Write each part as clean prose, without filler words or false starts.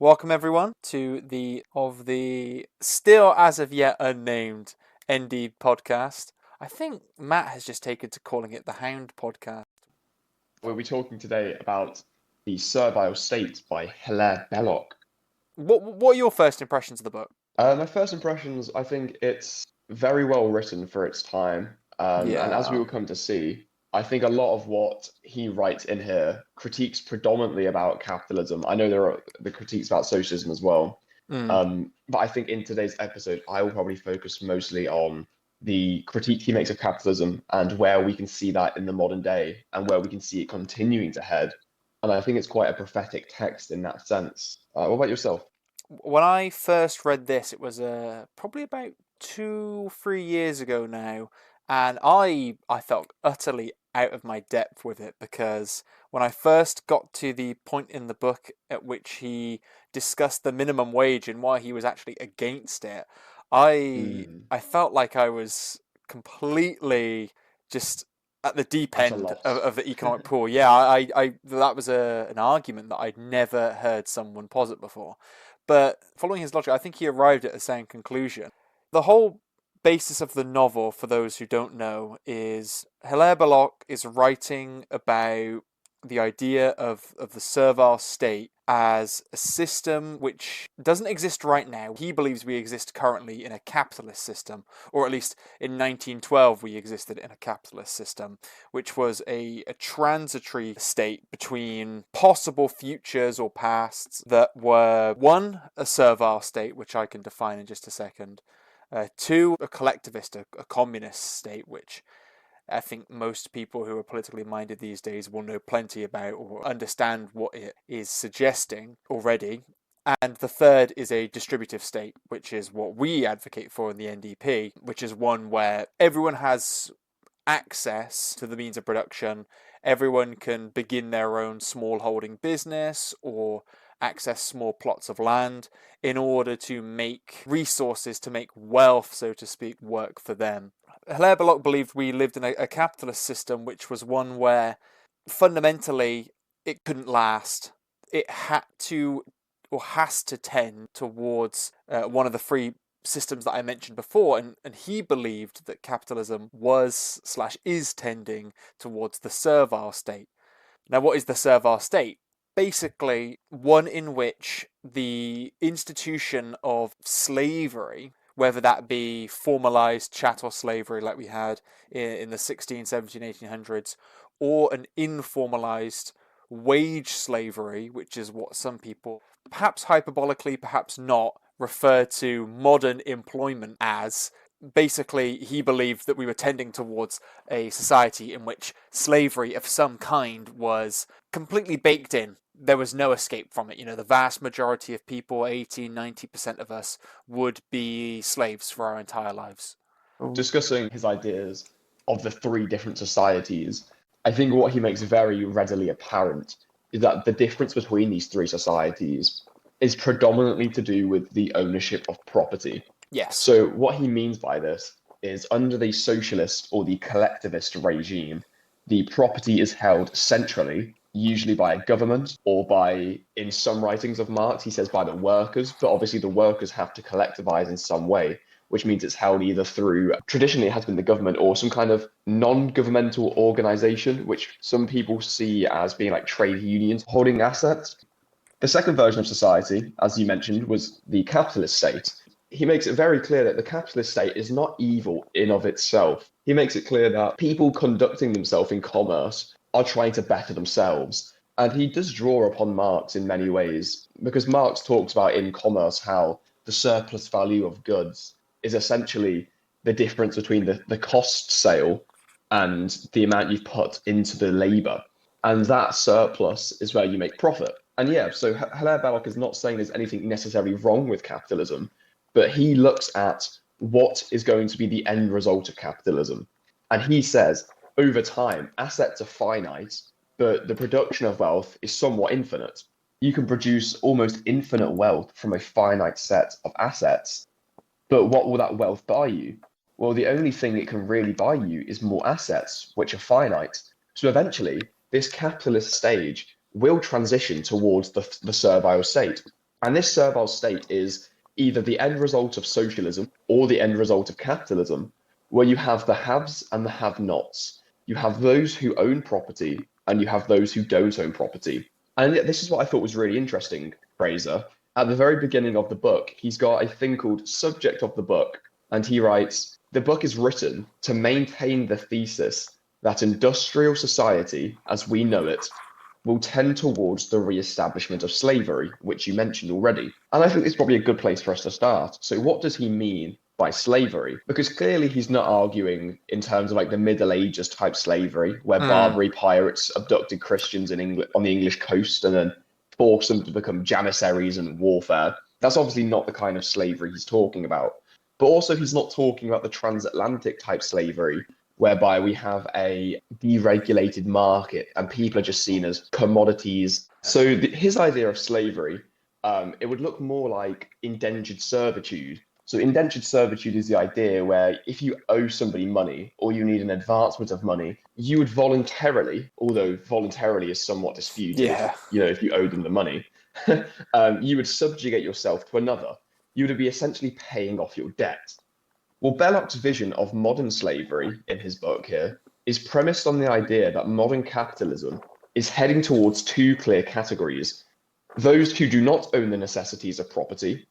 Welcome everyone to the still as of yet unnamed ND podcast. I think Matt has just taken to calling it the Hound podcast. We'll be talking today about The Servile State by Hilaire Belloc. What are your first impressions of the book? My first impressions, I think it's very well written for its time. And as we Yeah. will come to see, I think a lot of what he writes in here critiques predominantly about capitalism. I know there are the critiques about socialism as well. Mm. But I think in today's episode, I will probably focus mostly on the critique he makes of capitalism and where we can see that in the modern day and where we can see it continuing to head. And I think it's quite a prophetic text in that sense. What about yourself? When I first read this, it was probably about 2, 3 years ago now, and I felt utterly out of my depth with it because when I first got to the point in the book at which he discussed the minimum wage and why he was actually against it, I Mm, I felt like I was completely just at the deep at a end of, loss. of the economic pool. Yeah, I that was an argument that I'd never heard someone posit before. But following his logic, I think he arrived at the same conclusion. The whole basis of the novel, for those who don't know, is Hilaire Belloc is writing about the idea of the servile state as a system which doesn't exist right now. He believes we exist currently in a capitalist system, or at least in 1912 we existed in a capitalist system, which was a transitory state between possible futures or pasts that were one, a servile state, which I can define in just a second, two, a collectivist, a communist state, which I think most people who are politically minded these days will know plenty about or understand what it is suggesting already. And the third is a distributive state, which is what we advocate for in the NDP, which is one where everyone has access to the means of production. Everyone can begin their own small holding business or access small plots of land in order to make resources, to make wealth, so to speak, work for them. Hilaire Belloc believed we lived in a capitalist system which was one where fundamentally it couldn't last. It had to or has to tend towards one of the three systems that I mentioned before, and he believed that capitalism was slash is tending towards the servile state. Now, what is the servile state? Basically, one in which the institution of slavery, whether that be formalized chattel slavery like we had in the 16, 17, 1800s, or an informalized wage slavery, which is what some people, perhaps hyperbolically, perhaps not, refer to modern employment as. Basically, he believed that we were tending towards a society in which slavery of some kind was completely baked in. There was no escape from it. You know, the vast majority of people, 80, 90% of us, would be slaves for our entire lives. Discussing his ideas of the three different societies, I think what he makes very readily apparent is that the difference between these three societies is predominantly to do with the ownership of property. Yes. So, what he means by this is under the socialist or the collectivist regime, the property is held centrally, usually by a government or by, in some writings of Marx, he says by the workers, but obviously the workers have to collectivize in some way, which means it's held either through, traditionally it has been the government or some kind of non-governmental organization, which some people see as being like trade unions holding assets. The second version of society, as you mentioned, was the capitalist state. He makes it very clear that the capitalist state is not evil in of itself. He makes it clear that people conducting themselves in commerce are trying to better themselves. And he does draw upon Marx in many ways, because Marx talks about in commerce how the surplus value of goods is essentially the difference between the cost sale and the amount you've put into the labor. And that surplus is where you make profit. And yeah, so Hilaire Belloc is not saying there's anything necessarily wrong with capitalism, but he looks at what is going to be the end result of capitalism. And he says, over time, assets are finite, but the production of wealth is somewhat infinite. You can produce almost infinite wealth from a finite set of assets, but what will that wealth buy you? Well, the only thing it can really buy you is more assets, which are finite. So eventually, this capitalist stage will transition towards the servile state. And this servile state is either the end result of socialism or the end result of capitalism, where you have the haves and the have-nots. You have those who own property and you have those who don't own property. And this is what I thought was really interesting, Fraser. At the very beginning of the book, he's got a thing called subject of the book, and he writes, the book is written to maintain the thesis that industrial society, as we know it, will tend towards the re-establishment of slavery, which you mentioned already. And I think it's probably a good place for us to start. So what does he mean by slavery? Because clearly he's not arguing in terms of like the Middle Ages type slavery, where Mm. Barbary pirates abducted Christians in England on the English coast and then forced them to become janissaries and warfare. That's obviously not the kind of slavery he's talking about. But also he's not talking about the transatlantic type slavery, whereby we have a deregulated market and people are just seen as commodities. So his idea of slavery, it would look more like indentured servitude. So indentured servitude is the idea where if you owe somebody money or you need an advancement of money, you would voluntarily, although voluntarily is somewhat disputed, Yeah. if you owe them the money, you would subjugate yourself to another. You would be essentially paying off your debt. Well, Belloc's vision of modern slavery in his book here is premised on the idea that modern capitalism is heading towards two clear categories: those who do not own the necessities of property,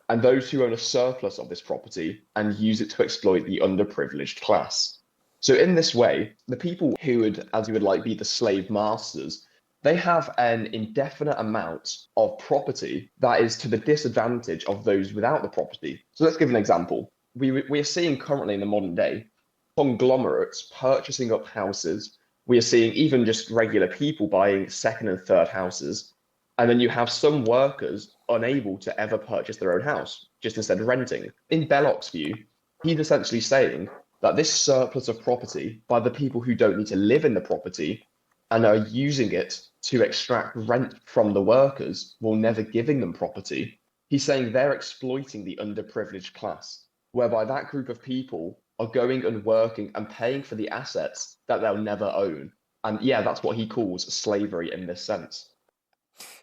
and those who own a surplus of this property and use it to exploit the underprivileged class. So, in this way, the people who would, as you would like, be the slave masters, they have an indefinite amount of property that is to the disadvantage of those without the property. So, let's give an example. We are seeing currently in the modern day conglomerates purchasing up houses. We are seeing even just regular people buying second and third houses. And then you have some workers unable to ever purchase their own house, just instead renting. In Belloc's view, he's essentially saying that this surplus of property by the people who don't need to live in the property and are using it to extract rent from the workers while never giving them property. He's saying they're exploiting the underprivileged class, whereby that group of people are going and working and paying for the assets that they'll never own. And yeah, that's what he calls slavery in this sense.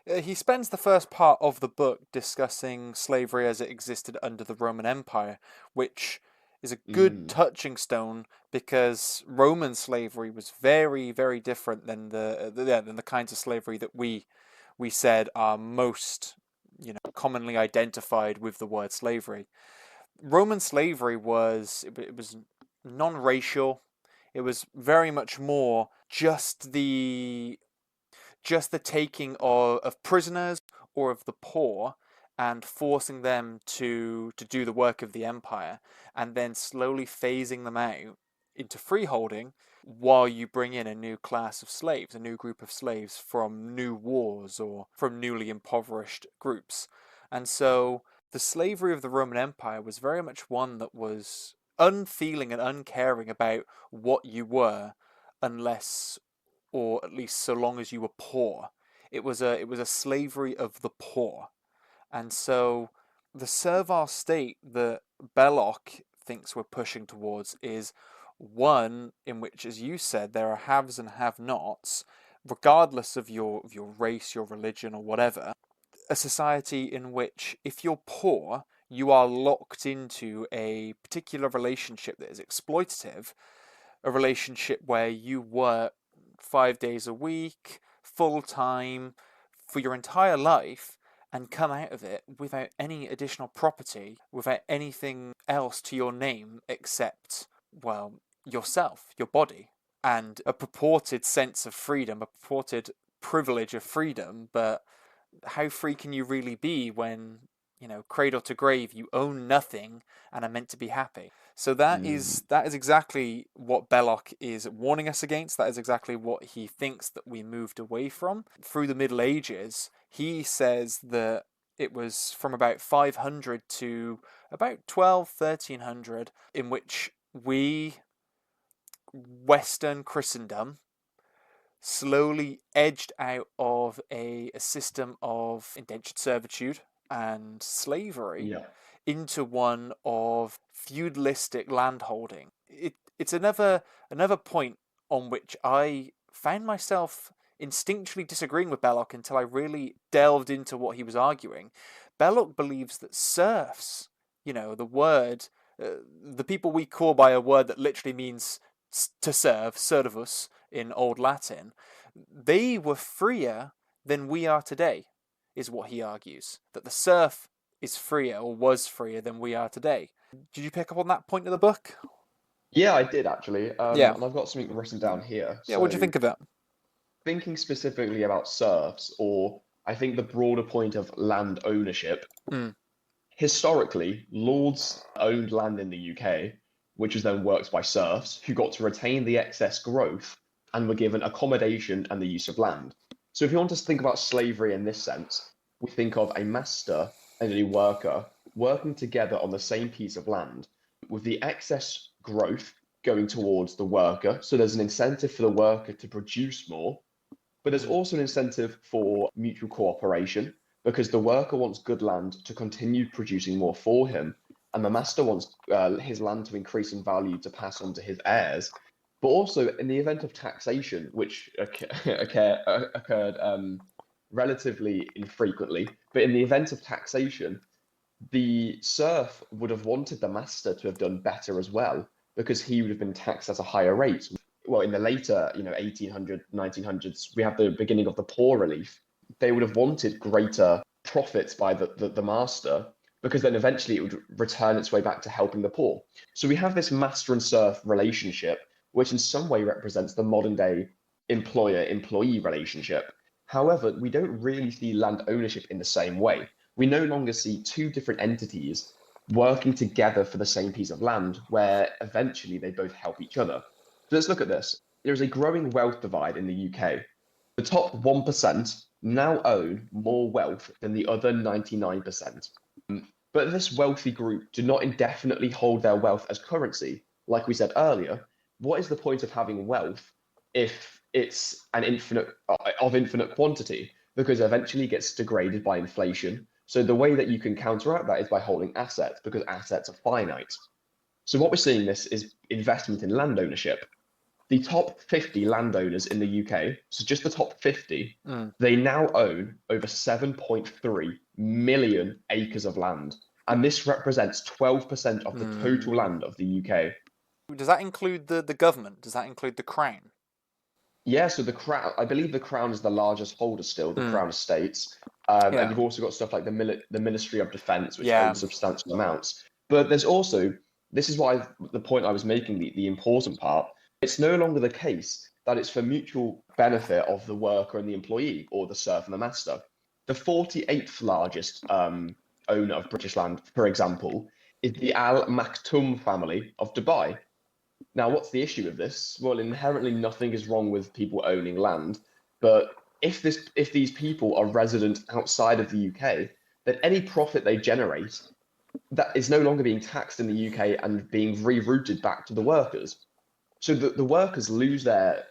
He spends the first part of the book discussing slavery as it existed under the Roman Empire, which is a good Mm, touching stone because Roman slavery was very, very different than the kinds of slavery that we said are most commonly identified with the word slavery. Roman slavery was non-racial. It was very much more just the taking of prisoners or of the poor and forcing them to do the work of the empire and then slowly phasing them out into freeholding while you bring in a new class of slaves, a new group of slaves from new wars or from newly impoverished groups. And so the slavery of the Roman Empire was very much one that was unfeeling and uncaring about what you were unless or at least so long as you were poor. It was a slavery of the poor. And so the servile state that Belloc thinks we're pushing towards is one in which, as you said, there are haves and have-nots, regardless of your race, your religion, or whatever. A society in which, if you're poor, you are locked into a particular relationship that is exploitative, a relationship where you work 5 days a week, full time, for your entire life, and come out of it without any additional property, without anything else to your name except, well, yourself, your body, and a purported sense of freedom, a purported privilege of freedom. But how free can you really be when, cradle to grave, you own nothing and are meant to be happy? So that mm, is that is exactly what Belloc is warning us against. That is exactly what he thinks that we moved away from. Through the Middle Ages, he says that it was from about 500 to about 12, 1300, in which we, Western Christendom, slowly edged out of a system of indentured servitude and slavery yeah. into one of feudalistic landholding. It's another point on which I found myself instinctually disagreeing with Belloc until I really delved into what he was arguing. Belloc believes that serfs, the word, the people we call by a word that literally means to serve, servus in Old Latin, they were freer than we are today, is what he argues. That the serf is freer, or was freer than we are today. Did you pick up on that point of the book? Yeah, I did actually. Yeah. And I've got something written down here. Yeah, what do you So, think of it? thinking specifically about serfs, or I think the broader point of land ownership, Hmm. historically, lords owned land in the UK, which was then worked by serfs, who got to retain the excess growth and were given accommodation and the use of land. So, if you want to think about slavery in this sense, we think of a master and a worker working together on the same piece of land, with the excess growth going towards the worker. So, there's an incentive for the worker to produce more, but there's also an incentive for mutual cooperation because the worker wants good land to continue producing more for him, and the master wants his land to increase in value to pass on to his heirs. But also, in the event of taxation, which occurred relatively infrequently, but in the event of taxation, the serf would have wanted the master to have done better as well because he would have been taxed at a higher rate. Well, in the later, 1800s, 1900s, we have the beginning of the poor relief. They would have wanted greater profits by the master because then eventually it would return its way back to helping the poor. So we have this master and serf relationship, which in some way represents the modern day employer-employee relationship. However, we don't really see land ownership in the same way. We no longer see two different entities working together for the same piece of land where eventually they both help each other. So let's look at this. There's a growing wealth divide in the UK. The top 1% now own more wealth than the other 99%. But this wealthy group do not indefinitely hold their wealth as currency. Like we said earlier, what is the point of having wealth if it's of infinite quantity? Because eventually it gets degraded by inflation. So the way that you can counteract that is by holding assets, because assets are finite. So what we're seeing this is investment in land ownership. The top 50 landowners in the UK, so just the top 50, they now own over 7.3 million acres of land. And this represents 12% of the total land of the UK. Does that include the government? Does that include the Crown? Yeah, so the Crown, I believe the Crown is the largest holder still, the Crown Estates. And you've also got stuff like the Ministry of Defence, which owns substantial amounts. But there's also, this is why the point I was making, the important part, it's no longer the case that it's for mutual benefit of the worker and the employee, or the serf and the master. The 48th largest owner of British land, for example, is the Al Maktoum family of Dubai. Now, what's the issue with this? Well, inherently nothing is wrong with people owning land, but if these people are resident outside of the UK, then any profit they generate that is no longer being taxed in the UK and being rerouted back to the workers. So the workers lose their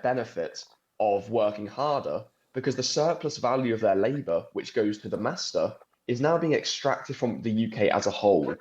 benefit of working harder because the surplus value of their labour, which goes to the master, is now being extracted from the UK as a whole.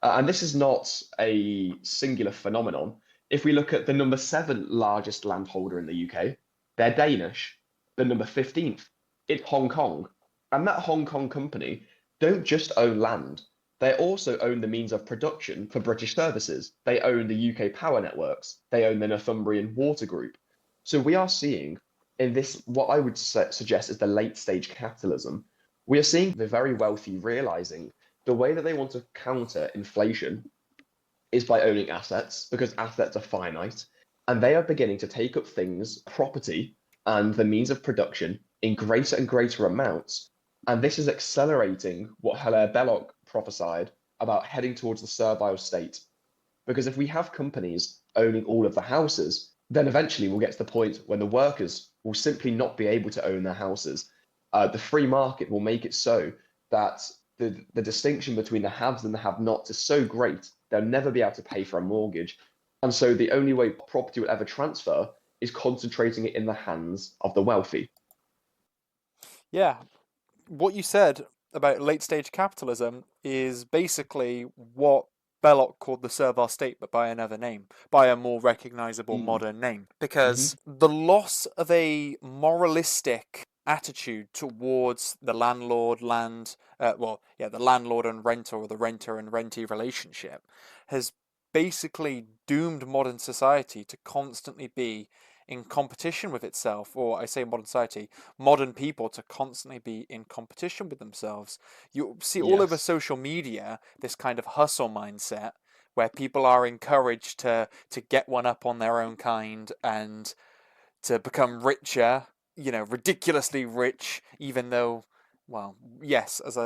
And this is not a singular phenomenon. If we look at the number 7 largest landholder in the UK, they're Danish. The number 15th, it's Hong Kong. And that Hong Kong company don't just own land. They also own the means of production for British services. They own the UK power networks. They own the Northumbrian Water Group. So we are seeing in this, what I would suggest is the late stage capitalism. We are seeing the very wealthy realizing the way that they want to counter inflation is by owning assets, because assets are finite. And they are beginning to take up things, property, and the means of production in greater and greater amounts. And this is accelerating what Hilaire Belloc prophesied about heading towards the servile state. Because if we have companies owning all of the houses, then eventually we'll get to the point when the workers will simply not be able to own their houses. The free market will make it so that the distinction between the haves and the have-nots is so great, they'll never be able to pay for a mortgage. And so the only way property will ever transfer is concentrating it in the hands of the wealthy. Yeah. What you said about late stage capitalism is basically what Belloc called the servile state, but by another name, by a more recognizable modern name. Because the loss of a moralistic attitude towards the the landlord and renter, or the renter and rentee relationship, has basically doomed modern society to constantly be in competition with itself. Or I say modern society, modern people to constantly be in competition with themselves. You see all over Yes, social media this kind of hustle mindset where people are encouraged to get one up on their own kind and to become richer, ridiculously rich, even though, well, yes, as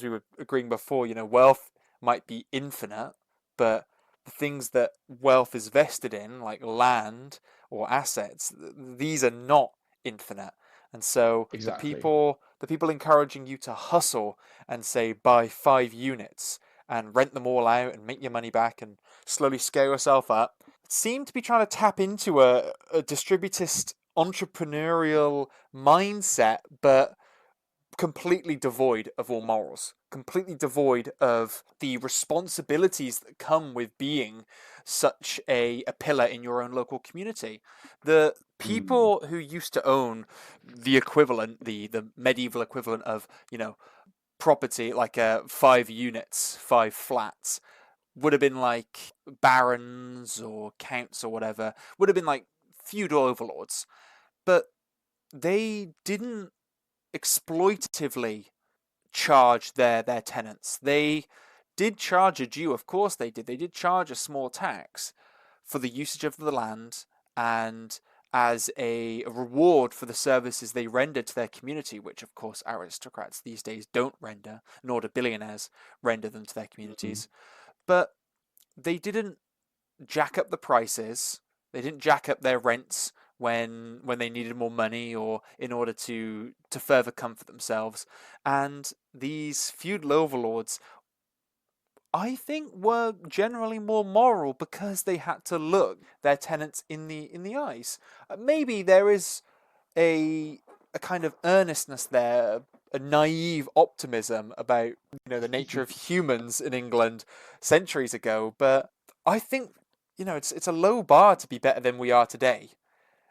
we were agreeing before, wealth might be infinite, but the things that wealth is vested in, like land or assets, these are not infinite. And so exactly. the people encouraging you to hustle and say buy 5 units and rent them all out and make your money back and slowly scale yourself up seem to be trying to tap into a distributist entrepreneurial mindset, but completely devoid of all morals, completely devoid of the responsibilities that come with being such a pillar in your own local community. The Mm. people who used to own the equivalent, the medieval equivalent of, property, like 5 units, 5 flats, would have been like barons or counts or whatever, would have been like feudal overlords. But they didn't exploitatively charge their tenants. They did charge a due, of course they did. They did charge a small tax for the usage of the land and as a reward for the services they rendered to their community, which of course aristocrats these days don't render, nor do billionaires render them to their Mm. communities. But they didn't jack up the prices. They didn't jack up their rents when they needed more money or in order to further comfort themselves. And these feudal overlords, I think, were generally more moral because they had to look their tenants in the eyes. Maybe there is a kind of earnestness there, a naive optimism about the nature of humans in England centuries ago, but I think it's a low bar to be better than we are today.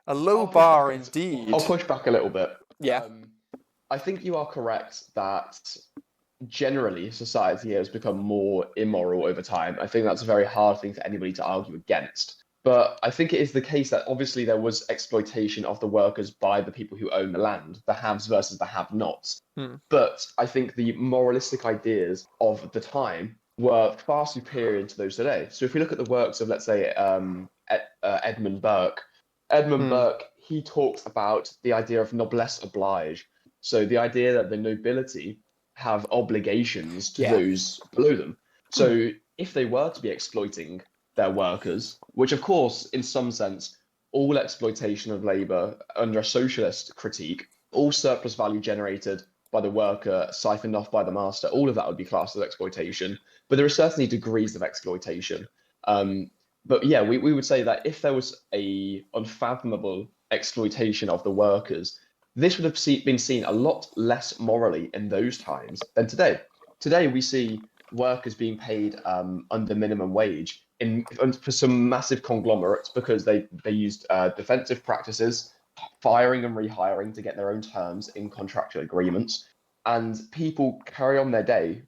A low I'll push back bar a little. I'll indeed. push back a little bit. Yeah. I think you are correct that generally society has become more immoral over time. I think that's a very hard thing for anybody to argue against. But I think it is the case that obviously there was exploitation of the workers by the people who own the land, the haves versus the have-nots. Hmm. But I think the moralistic ideas of the time were far superior to those today. So if we look at the works of, let's say, Edmund Burke, Hmm. he talks about the idea of noblesse oblige. So the idea that the nobility have obligations to Yeah. those below them. Hmm. So if they were to be exploiting their workers, which of course, in some sense, all exploitation of labor under a socialist critique, all surplus value generated by the worker, siphoned off by the master, all of that would be classed as exploitation. But there are certainly degrees of exploitation. Um, but yeah, we would say that if there was a unfathomable exploitation of the workers, this would have been seen a lot less morally in those times than today. Today, we see workers being paid under minimum wage for some massive conglomerates because they used defensive practices, firing and rehiring to get their own terms in contractual agreements, and people carry on their day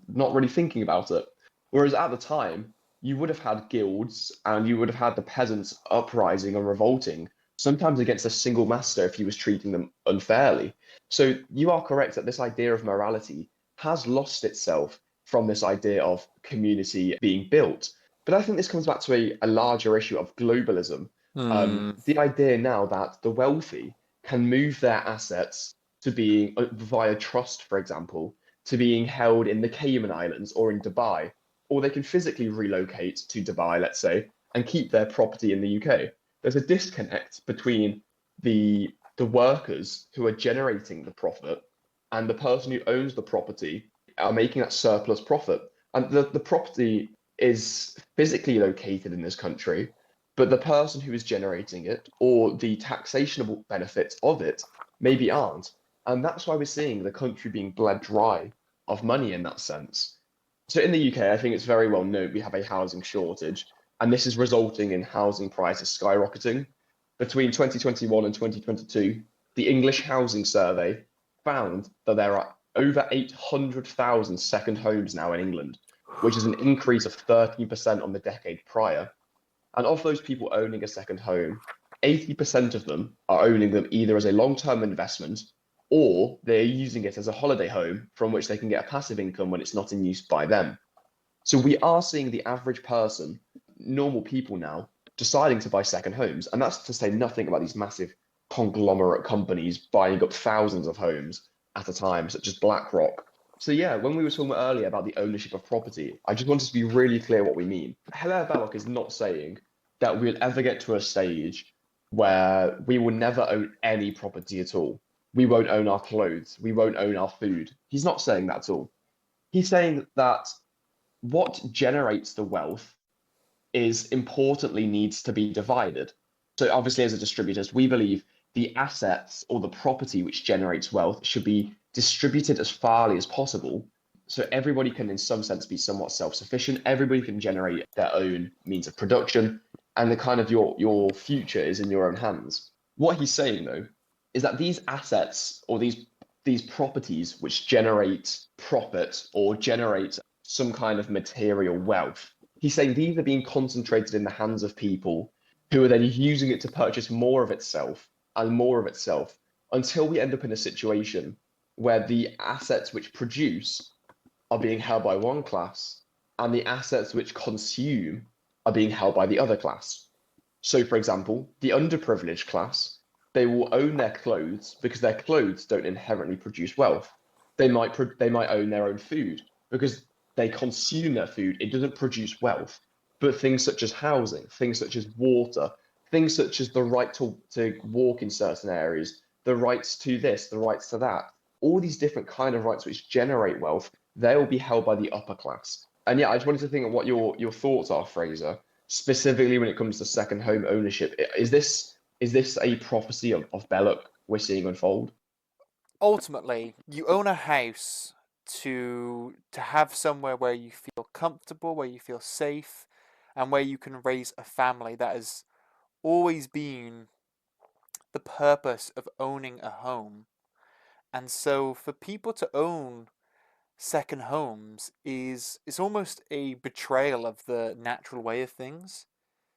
not really thinking about it. Whereas at the time, you would have had guilds and you would have had the peasants uprising and revolting, sometimes against a single master if he was treating them unfairly. So you are correct that this idea of morality has lost itself from this idea of community being built. But I think this comes back to a larger issue of globalism. Hmm. The idea now that the wealthy can move their assets to being via trust, for example, to being held in the Cayman Islands or in Dubai, or they can physically relocate to Dubai, let's say, and keep their property in the UK. There's a disconnect between the workers who are generating the profit and the person who owns the property are making that surplus profit. And the property is physically located in this country, but the person who is generating it or the taxationable benefits of it maybe aren't. And that's why we're seeing the country being bled dry of money in that sense. So in the UK, I think it's very well known we have a housing shortage, and this is resulting in housing prices skyrocketing. Between 2021 and 2022, the English Housing Survey found that there are over 800,000 second homes now in England, which is an increase of 13% on the decade prior. And of those people owning a second home, 80% of them are owning them either as a long-term investment or they're using it as a holiday home from which they can get a passive income when it's not in use by them. So we are seeing the average person, normal people now, deciding to buy second homes. And that's to say nothing about these massive conglomerate companies buying up thousands of homes at a time, such as BlackRock. So yeah, when we were talking earlier about the ownership of property, I just wanted to be really clear what we mean. Hilaire Belloc is not saying that we'll ever get to a stage where we will never own any property at all. We won't own our clothes. We won't own our food. He's not saying that at all. He's saying that what generates the wealth is importantly needs to be divided. So obviously, as a distributist, we believe the assets or the property which generates wealth should be distributed as fairly as possible. So everybody can, in some sense, be somewhat self-sufficient. Everybody can generate their own means of production, and the kind of your future is in your own hands. What he's saying, though, is that these assets or these properties which generate profit or generate some kind of material wealth, he's saying these are being concentrated in the hands of people who are then using it to purchase more of itself and more of itself until we end up in a situation where the assets which produce are being held by one class and the assets which consume are being held by the other class. So, for example, the underprivileged class, they will own their clothes because their clothes don't inherently produce wealth. They might own their own food because they consume their food. It doesn't produce wealth. But things such as housing, things such as water, things such as the right to walk in certain areas, the rights to this, the rights to that, all these different kind of rights which generate wealth, they will be held by the upper class. And yeah, I just wanted to think of what your thoughts are, Fraser, specifically when it comes to second home ownership. Is this a prophecy of Belloc we're seeing unfold? Ultimately, you own a house to have somewhere where you feel comfortable, where you feel safe, and where you can raise a family. That has always been the purpose of owning a home. And so for people to own second homes is almost a betrayal of the natural way of things,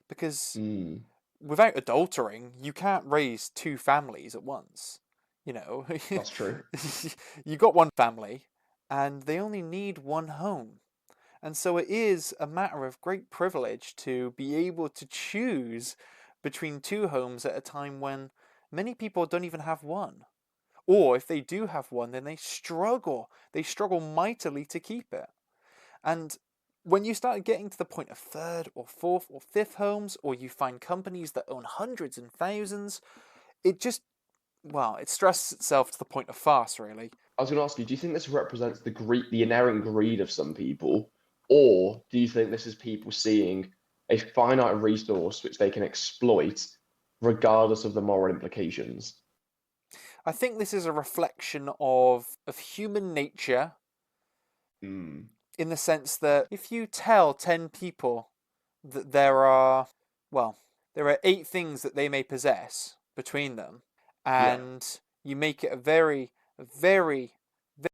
because Mm, without adultering, you can't raise two families at once. You know, that's true. you got one family and they only need one home. And so it is a matter of great privilege to be able to choose between two homes at a time when many people don't even have one. Or if they do have one, then they struggle. They struggle mightily to keep it. And when you start getting to the point of third or fourth or fifth homes, or you find companies that own hundreds and thousands, it just, well, it stresses itself to the point of farce, really. I was going to ask you, do you think this represents the inherent greed of some people, or do you think this is people seeing a finite resource which they can exploit, regardless of the moral implications? I think this is a reflection of human nature, Mm, in the sense that if you tell 10 people that there are, well, there are 8 things that they may possess between them, yeah, and you make it a very, very,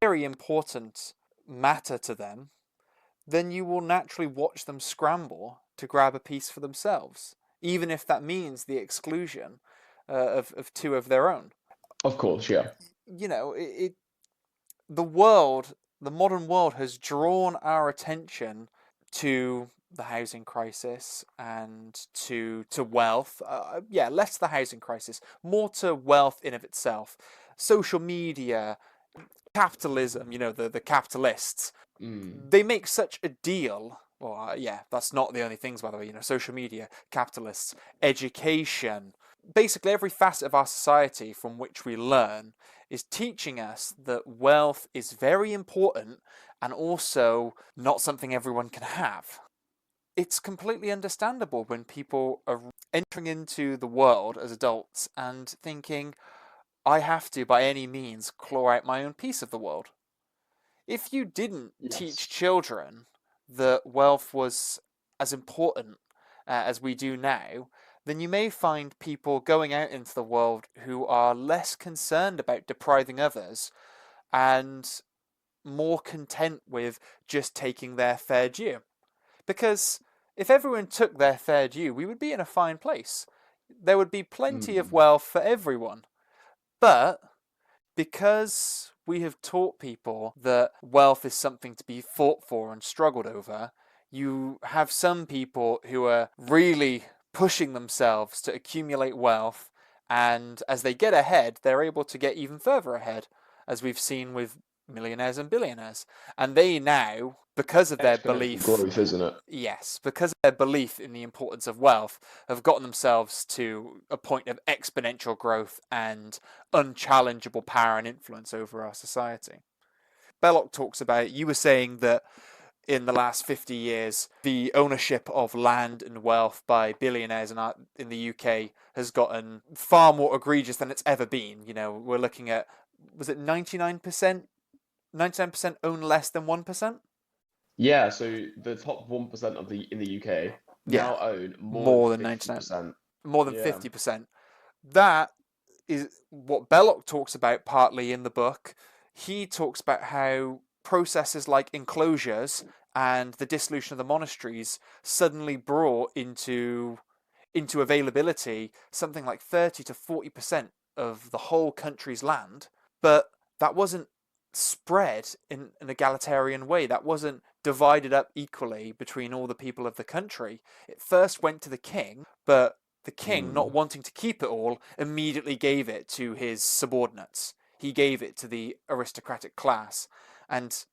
very important matter to them, then you will naturally watch them scramble to grab a piece for themselves, even if that means the exclusion of 2 of their own. of course, yeah. You know, the world, the modern world has drawn our attention to the housing crisis and to wealth. Yeah, less the housing crisis, more to wealth in of itself. Social media, capitalism, the capitalists, Mm, they make such a deal. Well, yeah, that's not the only things, by the way. Social media, capitalists, education, basically every facet of our society from which we learn is teaching us that wealth is very important and also not something everyone can have. It's completely understandable when people are entering into the world as adults and thinking, I have to, by any means, claw out my own piece of the world. If you didn't teach yes. children that wealth was as important as we do now, then you may find people going out into the world who are less concerned about depriving others and more content with just taking their fair due. Because if everyone took their fair due, we would be in a fine place. There would be plenty of Hmm. wealth for everyone. But because we have taught people that wealth is something to be fought for and struggled over, you have some people who are really pushing themselves to accumulate wealth, and as they get ahead, they're able to get even further ahead, as we've seen with millionaires and billionaires. And they now, because of their Exponential belief, growth, isn't it? yes, because of their belief in the importance of wealth, have gotten themselves to a point of exponential growth and unchallengeable power and influence over our society. Belloc talks about, you were saying that in the last 50 years, the ownership of land and wealth by billionaires in the UK has gotten far more egregious than it's ever been. You know, we're looking at, was it 99%? 99% own less than 1%? Yeah, so the top 1% of the in the UK Yeah, now own more than more than 99, 50%. more than Yeah. 50%. That is what Belloc talks about partly in the book. He talks about how processes like enclosures and the dissolution of the monasteries suddenly brought into availability something like 30 to 40% of the whole country's land, but that wasn't spread in an egalitarian way. That wasn't divided up equally between all the people of the country. It first went to the king, but the king, not Hmm. wanting to keep it all, immediately gave it to his subordinates. He gave it to the aristocratic class. And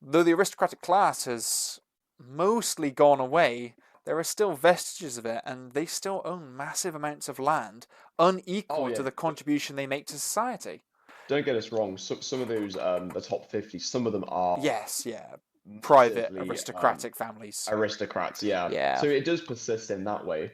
though the aristocratic class has mostly gone away, there are still vestiges of it, and they still own massive amounts of land, Oh unequal yeah, to the contribution they make to society. don't get us wrong. Some of those, the top 50, some of them are Yes, yeah. Private massively aristocratic families. aristocrats. Yeah, Yeah. so it does persist in that way.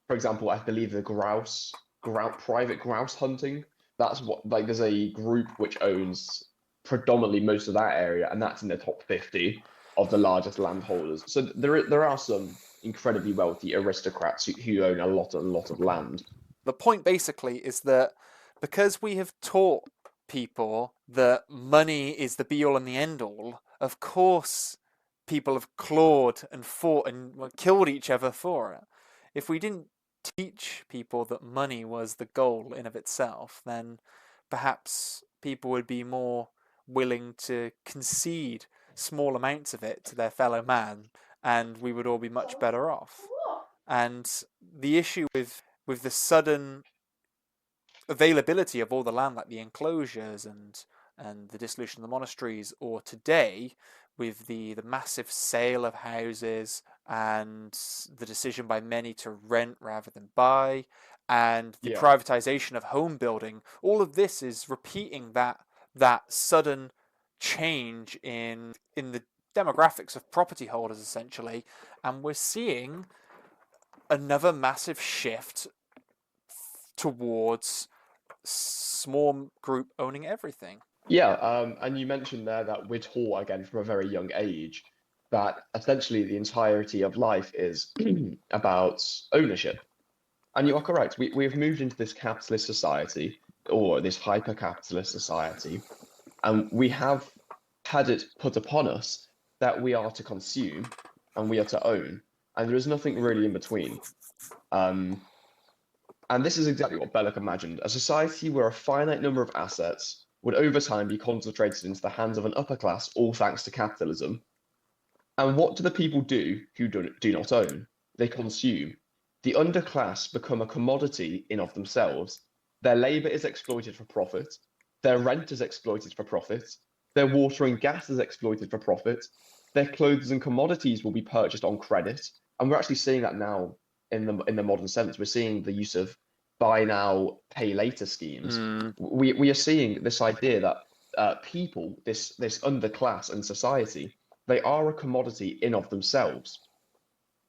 For example, I believe the private grouse hunting. That's what like there's a group which owns predominantly most of that area, and that's in the top 50 of the largest landholders. So there are some incredibly wealthy aristocrats who own a lot of land. The point basically is that because we have taught people that money is the be all and the end all, of course people have clawed and fought and killed each other for it. If we didn't teach people that money was the goal in of itself, then perhaps people would be more willing to concede small amounts of it to their fellow man, and we would all be much better off. And the issue with the sudden availability of all the land, like the enclosures and the dissolution of the monasteries, or today with the massive sale of houses and the decision by many to rent rather than buy, and the Yeah. privatization of home building, all of this is repeating that sudden change in the demographics of property holders essentially, and we're seeing another massive shift towards small group owning everything. Yeah, and you mentioned there that we're taught again from a very young age that essentially the entirety of life is about ownership. And you are correct. We've moved into this capitalist society or this hyper-capitalist society, and we have had it put upon us that we are to consume and we are to own, and there is nothing really in between. Um, and this is exactly what Belloc imagined, a society where a finite number of assets would over time be concentrated into the hands of an upper class, all thanks to capitalism. And what do the people do not own? They consume. The underclass become a commodity in of themselves. Their labor is exploited for profit. Their rent is exploited for profit. Their water and gas is exploited for profit. Their clothes and commodities will be purchased on credit. And we're actually seeing that now in the modern sense. We're seeing the use of buy now, pay later schemes. Mm. We are seeing this idea that people, this underclass and society, they are a commodity in of themselves,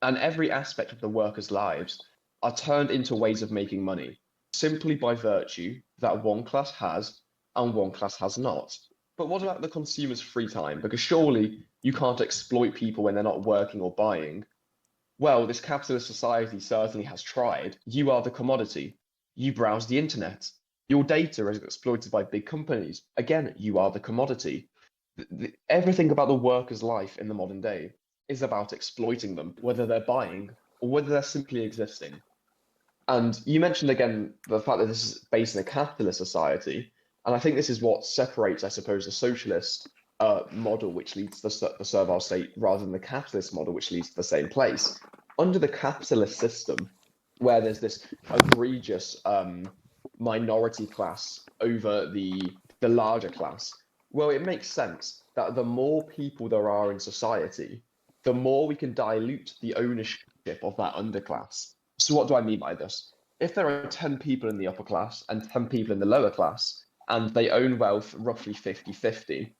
and every aspect of the workers' lives are turned into ways of making money simply by virtue that one class has and one class has not. But what about the consumer's free time? Because surely you can't exploit people when they're not working or buying. Well, this capitalist society certainly has tried. You are the commodity. You browse the internet. Your data is exploited by big companies. Again, you are the commodity. Everything about the worker's life in the modern day is about exploiting them, whether they're buying or whether they're simply existing. And you mentioned again the fact that this is based in a capitalist society, and I think this is what separates, I suppose, the socialist model, which leads to the servile state, rather than the capitalist model, which leads to the same place. Under the capitalist system, where there's this egregious minority class over the larger class, well, it makes sense that the more people there are in society, the more we can dilute the ownership of that underclass. So what do I mean by this? If there are 10 people in the upper class and 10 people in the lower class, and they own wealth roughly 50-50,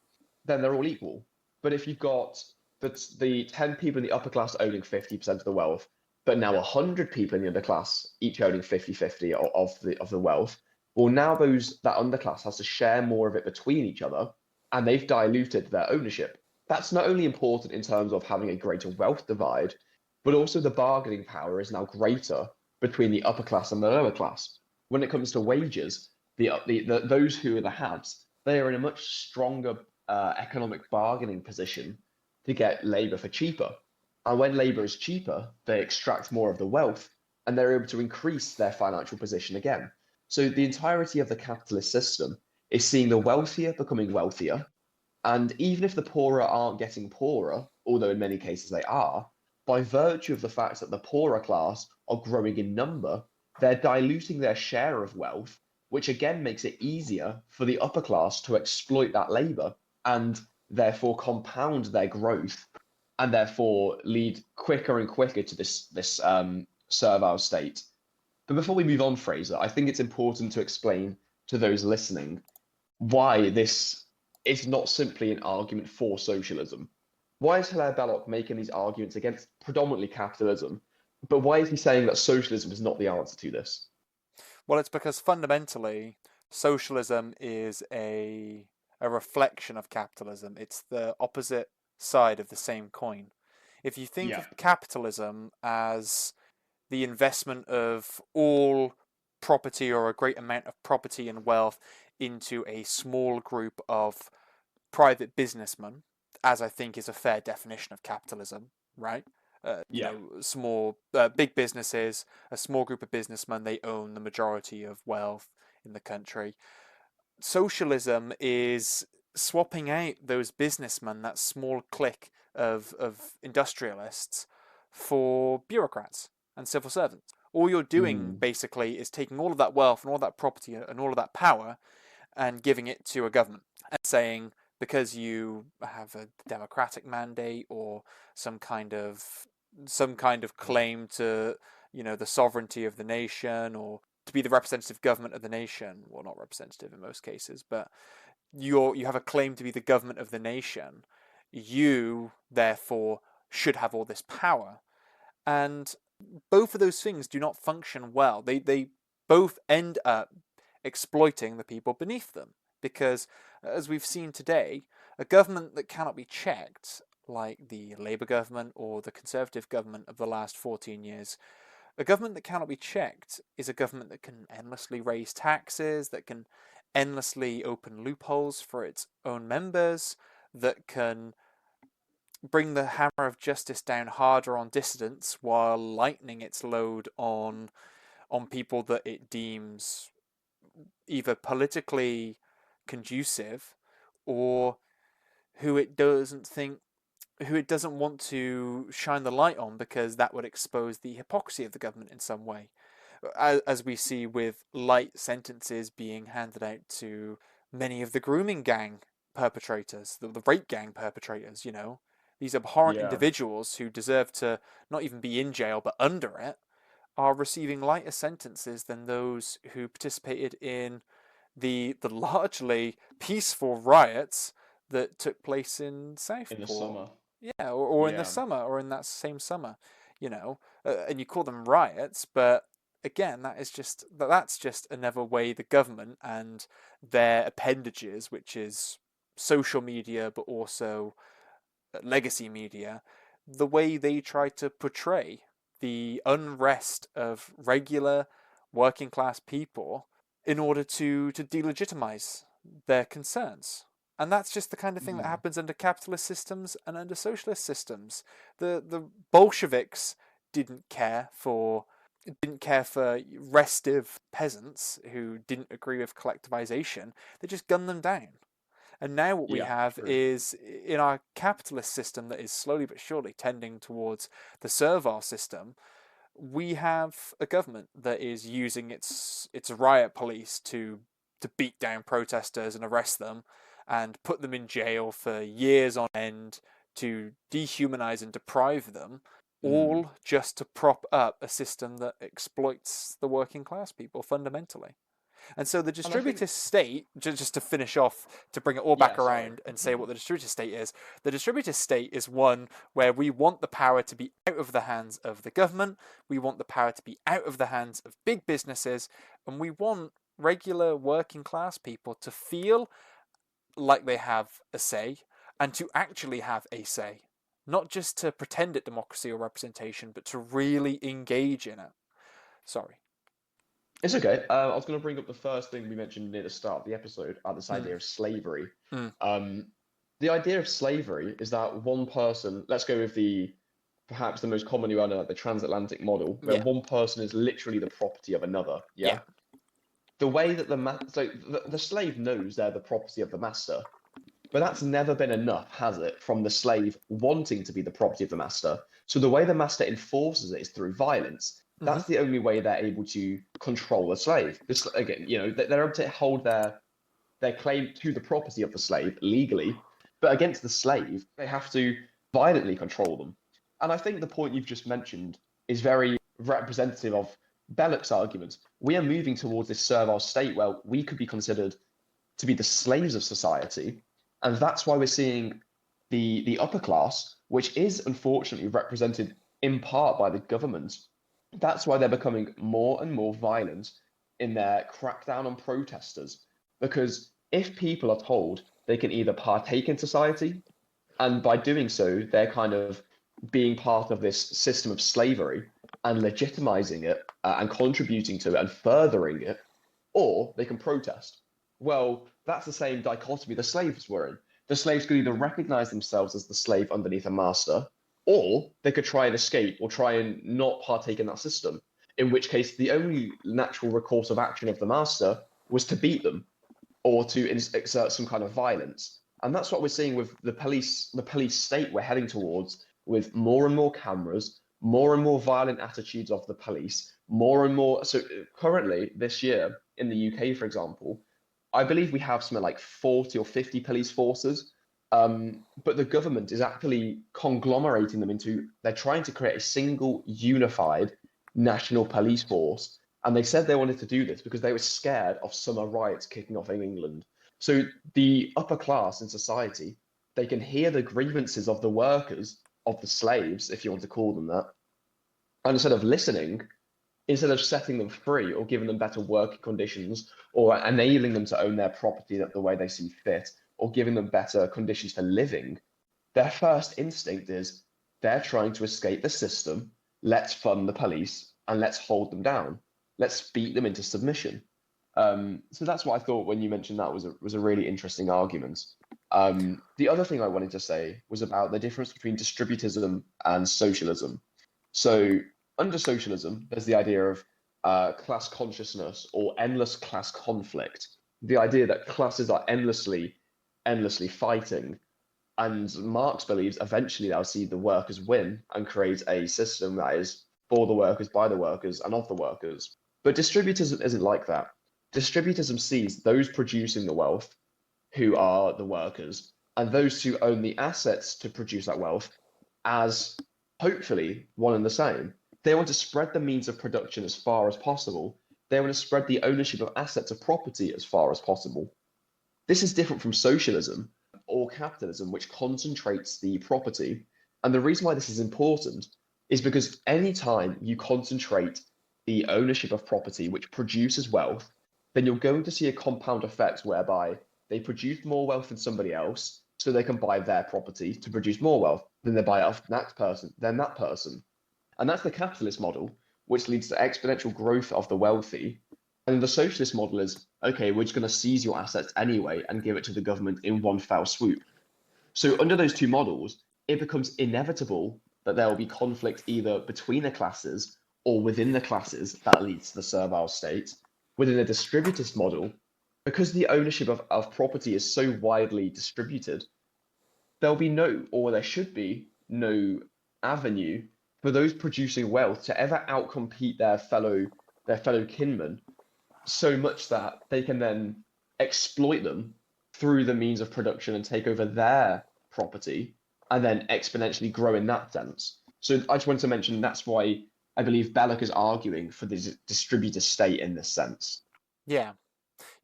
then they're all equal. But if you've got the 10 people in the upper class owning 50% of the wealth, but now 100 people in the underclass each owning 50-50 of the wealth, well, now that underclass has to share more of it between each other, and they've diluted their ownership. That's not only important in terms of having a greater wealth divide, but also the bargaining power is now greater between the upper class and the lower class. When it comes to wages, those who are the haves, they are in a much stronger economic bargaining position to get labor for cheaper. And when labor is cheaper, they extract more of the wealth and they're able to increase their financial position again. So the entirety of the capitalist system is seeing the wealthier becoming wealthier. And even if the poorer aren't getting poorer, although in many cases they are, by virtue of the fact that the poorer class are growing in number, they're diluting their share of wealth, which again makes it easier for the upper class to exploit that labor and therefore compound their growth and therefore lead quicker and quicker to this servile state. But before we move on, Fraser, I think it's important to explain to those listening why this is not simply an argument for socialism. Why is Hilaire Belloc making these arguments against predominantly capitalism? But why is he saying that socialism is not the answer to this? Well, it's because fundamentally, socialism is a reflection of capitalism. It's the opposite side of the same coin. If you think Yeah. of capitalism as the investment of all property or a great amount of property and wealth into a small group of private businessmen, as I think is a fair definition of capitalism, right? Yeah. Big businesses, a small group of businessmen, they own the majority of wealth in the country. Socialism is swapping out those businessmen, that small clique of industrialists, for bureaucrats and civil servants. All you're doing Mm. basically is taking all of that wealth and all that property and all of that power and giving it to a government and saying, because you have a democratic mandate or some kind of claim to the sovereignty of the nation, or to be the representative government of the nation, well, not representative in most cases, but you have a claim to be the government of the nation, you therefore should have all this power. And both of those things do not function well. They both end up exploiting the people beneath them, because as we've seen today, a government that cannot be checked, like the Labour government or the Conservative government of the last 14 years, a government that cannot be checked is a government that can endlessly raise taxes, that can endlessly open loopholes for its own members, that can bring the hammer of justice down harder on dissidents while lightening its load on people that it deems either politically conducive or who it doesn't want to shine the light on, because that would expose the hypocrisy of the government in some way, as we see with light sentences being handed out to many of the grooming gang perpetrators, the rape gang perpetrators. These abhorrent Yeah. individuals who deserve to not even be in jail but under it are receiving lighter sentences than those who participated in the largely peaceful riots that took place in In the Southport. summer. Yeah, or in the Yeah. summer, or in that same summer, and you call them riots, but again, that's just another way the government and their appendages, which is social media, but also legacy media, the way they try to portray the unrest of regular working class people in order to delegitimize their concerns. And that's just the kind of thing that Hmm. happens under capitalist systems and under socialist systems. The Bolsheviks didn't care for restive peasants who didn't agree with collectivization. They just gunned them down. And now what we Yeah, have true. is, in our capitalist system that is slowly but surely tending towards the servile system, we have a government that is using its riot police to beat down protesters and arrest them and put them in jail for years on end, to dehumanize and deprive them, Mm. all just to prop up a system that exploits the working class people fundamentally. And so the And I think, distributist state, just to finish off, to bring it all back yeah, sorry. around and say what the distributist state is, the distributist state is one where we want the power to be out of the hands of the government, we want the power to be out of the hands of big businesses, and we want regular working class people to feel like they have a say and to actually have a say. Not just to pretend at democracy or representation, but to really engage in it. Sorry. It's okay. I was going to bring up the first thing we mentioned near the start of the episode, this Mm, idea of slavery. mm, Um, the idea of slavery is that one person, let's go with the perhaps the most commonly run, like the transatlantic model, where yeah, one person is literally the property of another. yeah. Yeah. The way that the slave knows they're the property of the master, but that's never been enough, has it, from the slave wanting to be the property of the master? So the way the master enforces it is through violence. Hmm. That's the only way they're able to control the slave. This again, they're able to hold their claim to the property of the slave legally, but against the slave, they have to violently control them. And I think the point you've just mentioned is very representative of Belloc's argument. We are moving towards this servile state where we could be considered to be the slaves of society, and that's why we're seeing the upper class, which is unfortunately represented in part by the government. That's why they're becoming more and more violent in their crackdown on protesters. Because if people are told they can either partake in society, and by doing so, they're kind of being part of this system of slavery and legitimizing it and contributing to it and furthering it, or they can protest. Well, that's the same dichotomy the slaves were in. The slaves could either recognize themselves as the slave underneath a master, or they could try and escape or try and not partake in that system, in which case the only natural recourse of action of the master was to beat them or to exert some kind of violence. And that's what we're seeing with the police state we're heading towards, with more and more cameras, more and more violent attitudes of the police, more and more. So currently, this year in the UK, for example, I believe we have something like 40 or 50 police forces. But the government is actually conglomerating them into, they're trying to create a single unified national police force. And they said they wanted to do this because they were scared of summer riots kicking off in England. So the upper class in society, they can hear the grievances of the workers, of the slaves, if you want to call them that. And instead of listening, instead of setting them free or giving them better working conditions or enabling them to own their property the way they see fit or giving them better conditions for living, their first instinct is they're trying to escape the system. Let's fund the police and let's hold them down. Let's beat them into submission. So that's what I thought when you mentioned that was a really interesting argument. The other thing I wanted to say was about the difference between distributism and socialism. So under socialism, there's the idea of class consciousness or endless class conflict. The idea that classes are endlessly fighting, and Marx believes eventually they'll see the workers win and create a system that is for the workers, by the workers, and of the workers. But distributism isn't like that. Distributism sees those producing the wealth, who are the workers, and those who own the assets to produce that wealth as hopefully one and the same. They want to spread the means of production as far as possible. They want to spread the ownership of assets of property as far as possible. This is different from socialism or capitalism, which concentrates the property. And the reason why this is important is because anytime you concentrate the ownership of property, which produces wealth, then you're going to see a compound effect whereby they produce more wealth than somebody else, so they can buy their property to produce more wealth. Then they buy it off the next person, then that person. And that's the capitalist model, which leads to exponential growth of the wealthy. And the socialist model is, okay, we're just going to seize your assets anyway and give it to the government in one foul swoop. So under those two models, it becomes inevitable that there will be conflict either between the classes or within the classes that leads to the servile state. Within the distributist model, because the ownership of property is so widely distributed, there'll be no, or there should be no avenue for those producing wealth to ever outcompete their fellow kinmen so much that they can then exploit them through the means of production and take over their property and then exponentially grow in that sense. So I just wanted to mention that's why I believe Belloc is arguing for the distributor state in this sense. Yeah.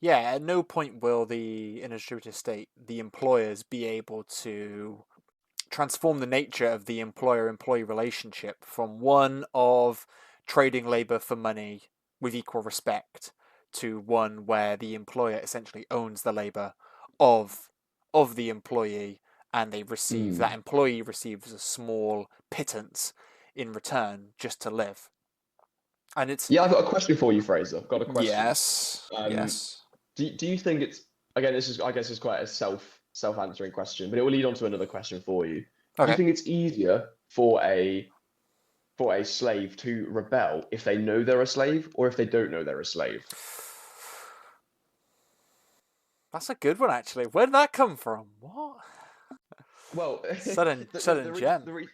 Yeah, at no point will in a distributive state, the employers be able to transform the nature of the employer-employee relationship from one of trading labour for money with equal respect to one where the employer essentially owns the labour of the employee, and that employee receives a small pittance in return just to live. And it's Yeah, I've got a question for you, Fraser. I've got a question. yes. Do you think it's, again, this is, I guess, is quite a self-answering question, but it will lead on to another question for you. Do you think it's easier for a slave to rebel if they know they're a slave or if they don't know they're a slave? That's a good one, actually. Where did that come from? What? Well, Sudden gem.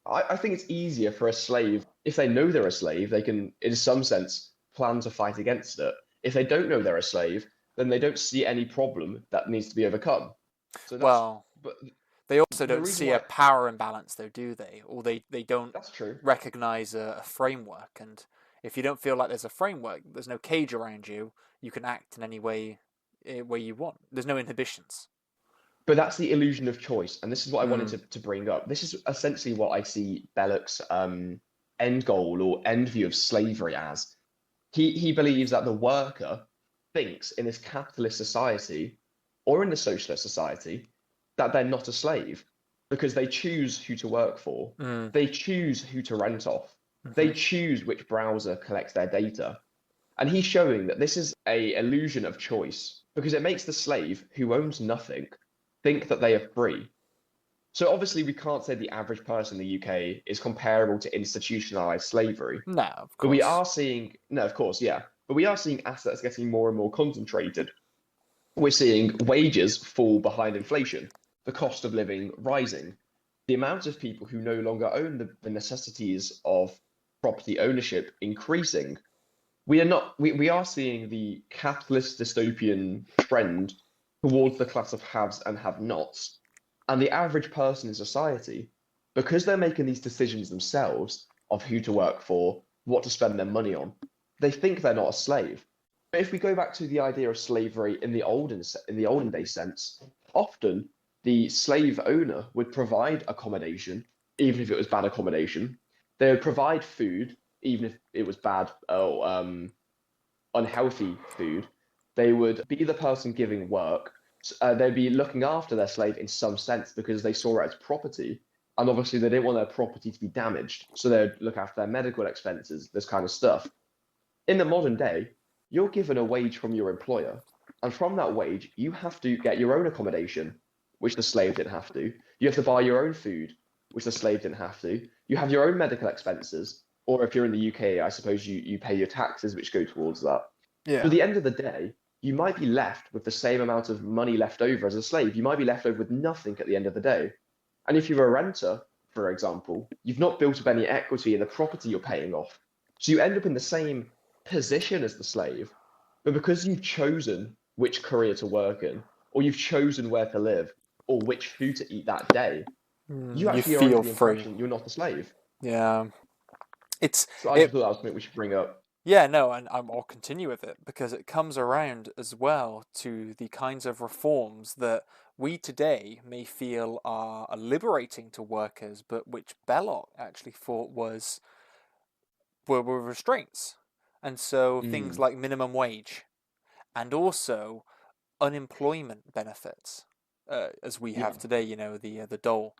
I think it's easier for a slave if they know they're a slave. They can, in some sense, plan to fight against it. If they don't know they're a slave, then they don't see any problem that needs to be overcome. So but they also don't reason see why- a power imbalance, though, do they? Or they don't That's true. recognize a framework. And if you don't feel like there's a framework, there's no cage around you, you can act in any way you want. There's no inhibitions. But that's the illusion of choice, and this is what I wanted to bring up. This is essentially what I see Belloc's end goal or end view of slavery as. He believes that the worker thinks in this capitalist society or in the socialist society that they're not a slave because they choose who to work for, they choose who to rent off, they choose which browser collects their data. And he's showing that this is an illusion of choice because it makes the slave who owns nothing think that they are free. So obviously we can't say the average person in the UK is comparable to institutionalized slavery. No, of course. But we are seeing, no, of course, yeah. But we are seeing assets getting more and more concentrated. We're seeing wages fall behind inflation, the cost of living rising, the amount of people who no longer own the necessities of property ownership increasing. We are seeing the capitalist dystopian trend towards the class of haves and have-nots. And the average person in society, because they're making these decisions themselves of who to work for, what to spend their money on, they think they're not a slave. But if we go back to the idea of slavery in the olden day sense, often the slave owner would provide accommodation, even if it was bad accommodation. They would provide food, even if it was bad or unhealthy food. They would be the person giving work. They'd be looking after their slave in some sense because they saw it as property. And obviously they didn't want their property to be damaged. So they'd look after their medical expenses, this kind of stuff. In the modern day, you're given a wage from your employer. And from that wage, you have to get your own accommodation, which the slave didn't have to. You have to buy your own food, which the slave didn't have to. You have your own medical expenses. Or if you're in the UK, I suppose you pay your taxes, which go towards that. Yeah. So at the end of the day, you might be left with the same amount of money left over as a slave. You might be left over with nothing at the end of the day. And if you're a renter, for example, you've not built up any equity in the property you're paying off. So you end up in the same position as the slave, but because you've chosen which career to work in, or you've chosen where to live, or which food to eat that day, you actually are under the impression you're not a slave. Yeah. So I just thought that was something we should bring up. Yeah, no, and I'll continue with it because it comes around as well to the kinds of reforms that we today may feel are liberating to workers, but which Belloc actually thought were restraints. And so things like minimum wage and also unemployment benefits, as we have today, the dole.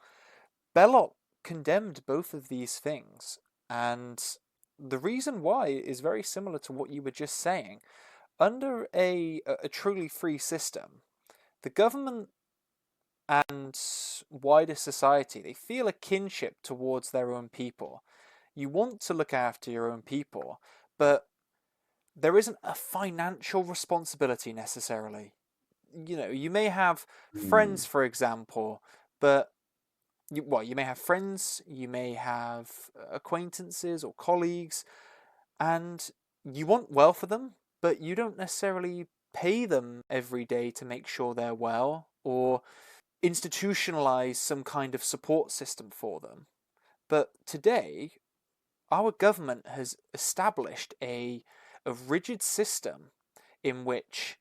Belloc condemned both of these things And the reason why is very similar to what you were just saying. Under a truly free system, the government and wider society, they feel a kinship towards their own people. You want to look after your own people, but there isn't a financial responsibility necessarily. You may have Mm. friends, for example, but you may have friends, you may have acquaintances or colleagues, and you want well for them, but you don't necessarily pay them every day to make sure they're well or institutionalize some kind of support system for them. But today, our government has established a rigid system in which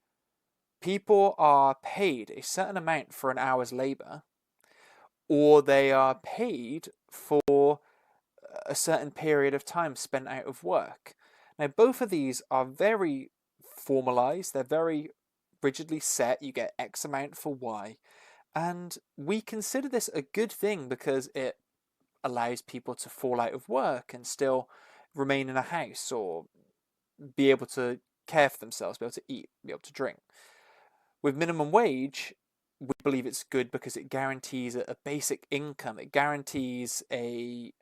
people are paid a certain amount for an hour's labour, or they are paid for a certain period of time spent out of work. Now, both of these are very formalized, they're very rigidly set. You get X amount for Y. And we consider this a good thing because it allows people to fall out of work and still remain in a house or be able to care for themselves, be able to eat, be able to drink. With minimum wage, we believe it's good because it guarantees a basic income. It guarantees a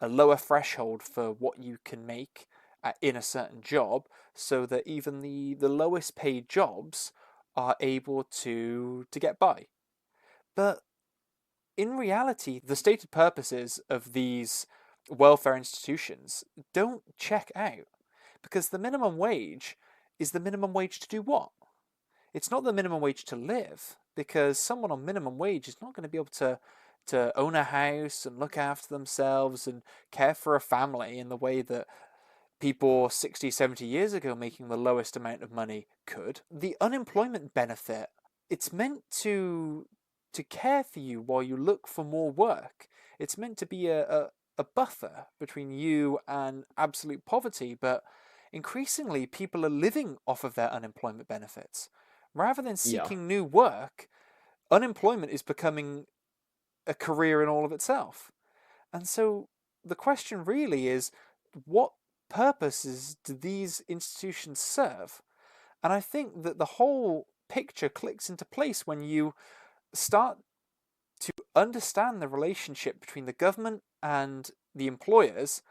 lower threshold for what you can make in a certain job, so that even the lowest paid jobs are able to get by. But in reality, the stated purposes of these welfare institutions don't check out, because the minimum wage is the minimum wage to do what? It's not the minimum wage to live, because someone on minimum wage is not going to be able to own a house and look after themselves and care for a family in the way that people 60, 70 years ago making the lowest amount of money could. The unemployment benefit, it's meant to care for you while you look for more work. It's meant to be a buffer between you and absolute poverty, but increasingly people are living off of their unemployment benefits. Rather than Yeah. seeking new work, unemployment is becoming a career in all of itself. And so the question really is, what purposes do these institutions serve? And I think that the whole picture clicks into place when you start to understand the relationship between the government and the employers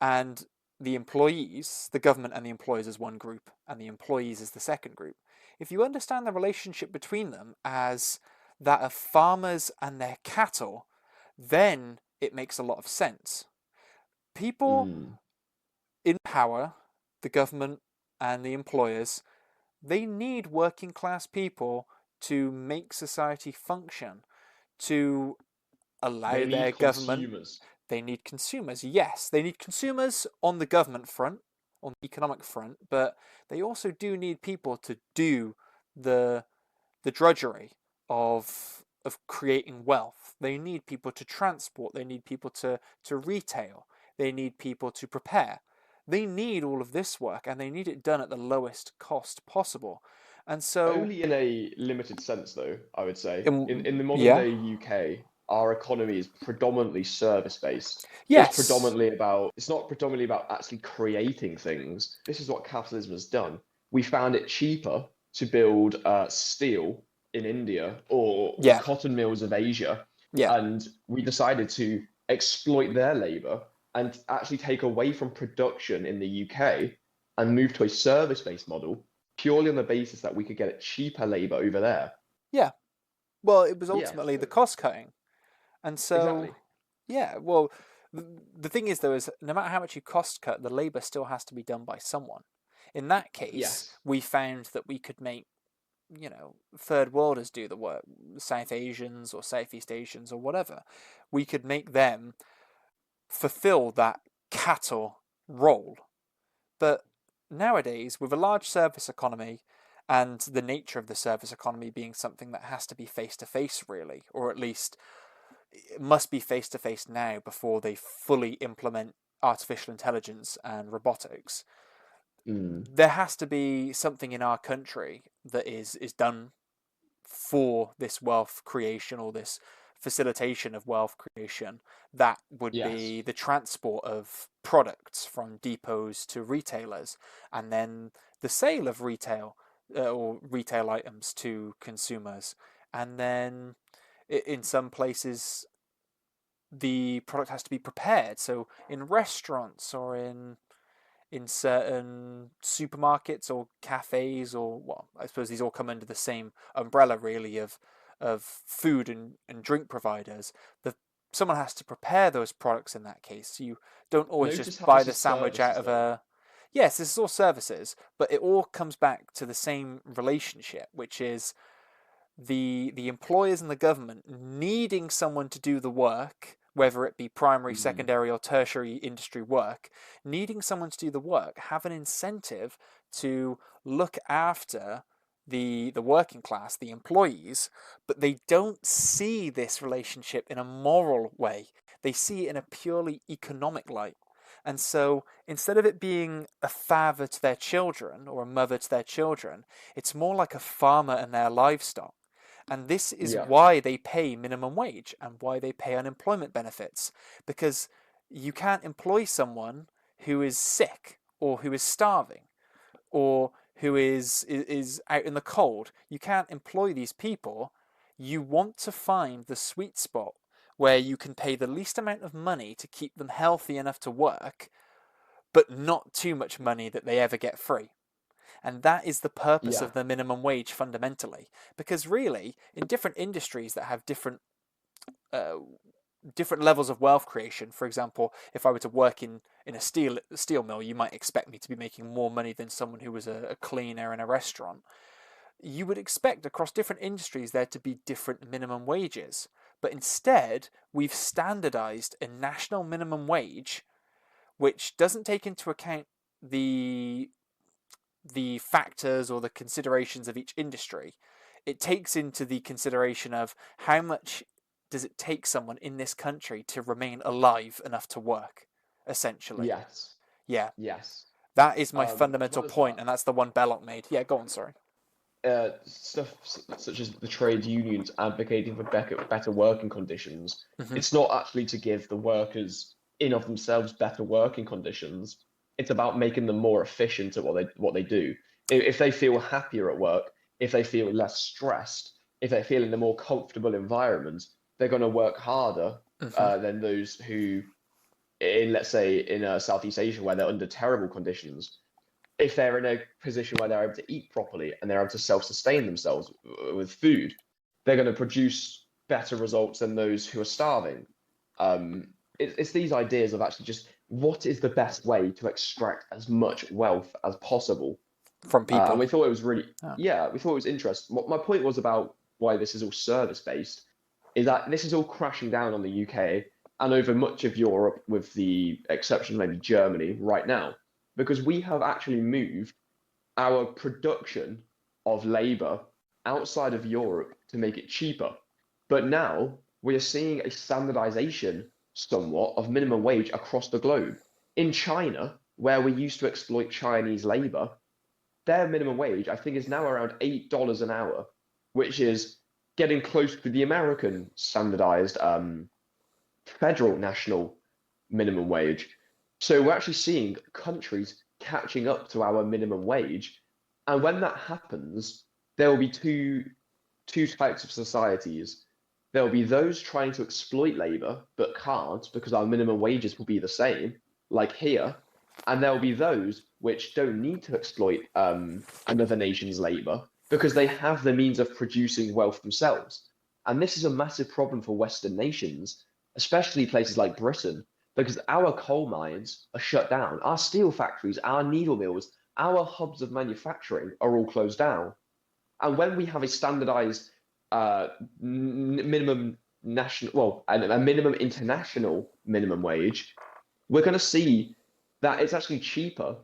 and the employees, the government and the employers as one group, and the employees as the second group. If you understand the relationship between them as that of farmers and their cattle, then it makes a lot of sense. People Mm. in power, the government and the employers, they need working class people to make society function, to They allow their need government. consumers. They need consumers, yes. They need consumers on the government front, on the economic front, but they also do need people to do the the drudgery of creating wealth. They need people to transport, they need people to retail, they need people to prepare. They need all of this work and they need it done at the lowest cost possible. And so, Only in a limited sense, though, I would say. In the modern yeah, day UK, our economy is predominantly service based. yes, It's not predominantly about actually creating things. This is what capitalism has done. We found it cheaper to build steel in India or the yeah, cotton mills of Asia, yeah. and we decided to exploit their labor and actually take away from production in the UK and move to a service-based model purely on the basis that we could get cheaper labor over there. Yeah. Well, it was Yeah, ultimately the so cost cutting. And so, exactly. yeah, well, the thing is, though, is no matter how much you cost cut, the labour still has to be done by someone. In that case, Yes. we found that we could make, third worlders do the work, South Asians or Southeast Asians or whatever. We could make them fulfill that cattle role. But nowadays, with a large service economy, and the nature of the service economy being something that has to be face to face, really, or at least it must be face to face now before they fully implement artificial intelligence and robotics. Mm. There has to be something in our country that is done for this wealth creation or this facilitation of wealth creation, that would Yes. be the transport of products from depots to retailers, and then the sale of retail or retail items to consumers. And then in some places, the product has to be prepared. So in restaurants or in certain supermarkets or cafes, or well, I suppose these all come under the same umbrella really of food and drink providers. The Someone has to prepare those products in that case. You don't always Notice just how buy this the is sandwich out services, of though. a. Yes, this is all services, but it all comes back to the same relationship, which is the employers and the government needing someone to do the work, whether it be primary, Mm. secondary, or tertiary industry work, needing someone to do the work, have an incentive to look after the working class, the employees, but they don't see this relationship in a moral way. They see it in a purely economic light. And so instead of it being a father to their children or a mother to their children, it's more like a farmer and their livestock. And this is Yeah. why they pay minimum wage and why they pay unemployment benefits. Because you can't employ someone who is sick or who is starving or who is out in the cold. You can't employ these people. You want to find the sweet spot where you can pay the least amount of money to keep them healthy enough to work, but not too much money that they ever get free. And that is the purpose Yeah. of the minimum wage fundamentally. Because really, in different industries that have uh, different levels of wealth creation, for example, if I were to work in a steel mill, you might expect me to be making more money than someone who was a cleaner in a restaurant. You would expect across different industries there to be different minimum wages. But instead, we've standardized a national minimum wage which doesn't take into account the the factors or the considerations of each industry. It takes into the consideration of how much does it take someone in this country to remain alive enough to work, essentially. Yes. Yeah, Yes. that is my As fundamental well as point, that, and that's the one Belloc made. Yeah, go on, sorry. stuff such as the trade unions advocating for better working conditions, Hmm. it's not actually to give the workers in of themselves better working conditions. It's about making them more efficient at what they do. If they feel happier at work, if they feel less stressed, if they feel in a more comfortable environment, they're going to work harder Hmm. than those who, in let's say in Southeast Asia, where they're under terrible conditions, if they're in a position where they're able to eat properly and they're able to self-sustain themselves with food, they're going to produce better results than those who are starving. It's these ideas of actually just what is the best way to extract as much wealth as possible. From And people. we thought it was really, Oh. yeah, we thought it was interesting. What my point was about why this is all service based is that this is all crashing down on the UK and over much of Europe, with the exception of maybe Germany right now, because we have actually moved our production of labor outside of Europe to make it cheaper. But now we are seeing a standardization somewhat of minimum wage across the globe. In China, where we used to exploit Chinese labor, their minimum wage, I think, is now around $8 an hour, which is getting close to the American standardized federal national minimum wage. So we're actually seeing countries catching up to our minimum wage. And when that happens, there will be two types of societies. There will be those trying to exploit labor but can't because our minimum wages will be the same, like here. And there will be those which don't need to exploit another nation's labor because they have the means of producing wealth themselves. And this is a massive problem for Western nations, especially places like Britain, because our coal mines are shut down. Our steel factories, our needle mills, our hubs of manufacturing are all closed down. And when we have a standardized minimum national, well, a minimum international minimum wage, we're going to see that it's actually cheaper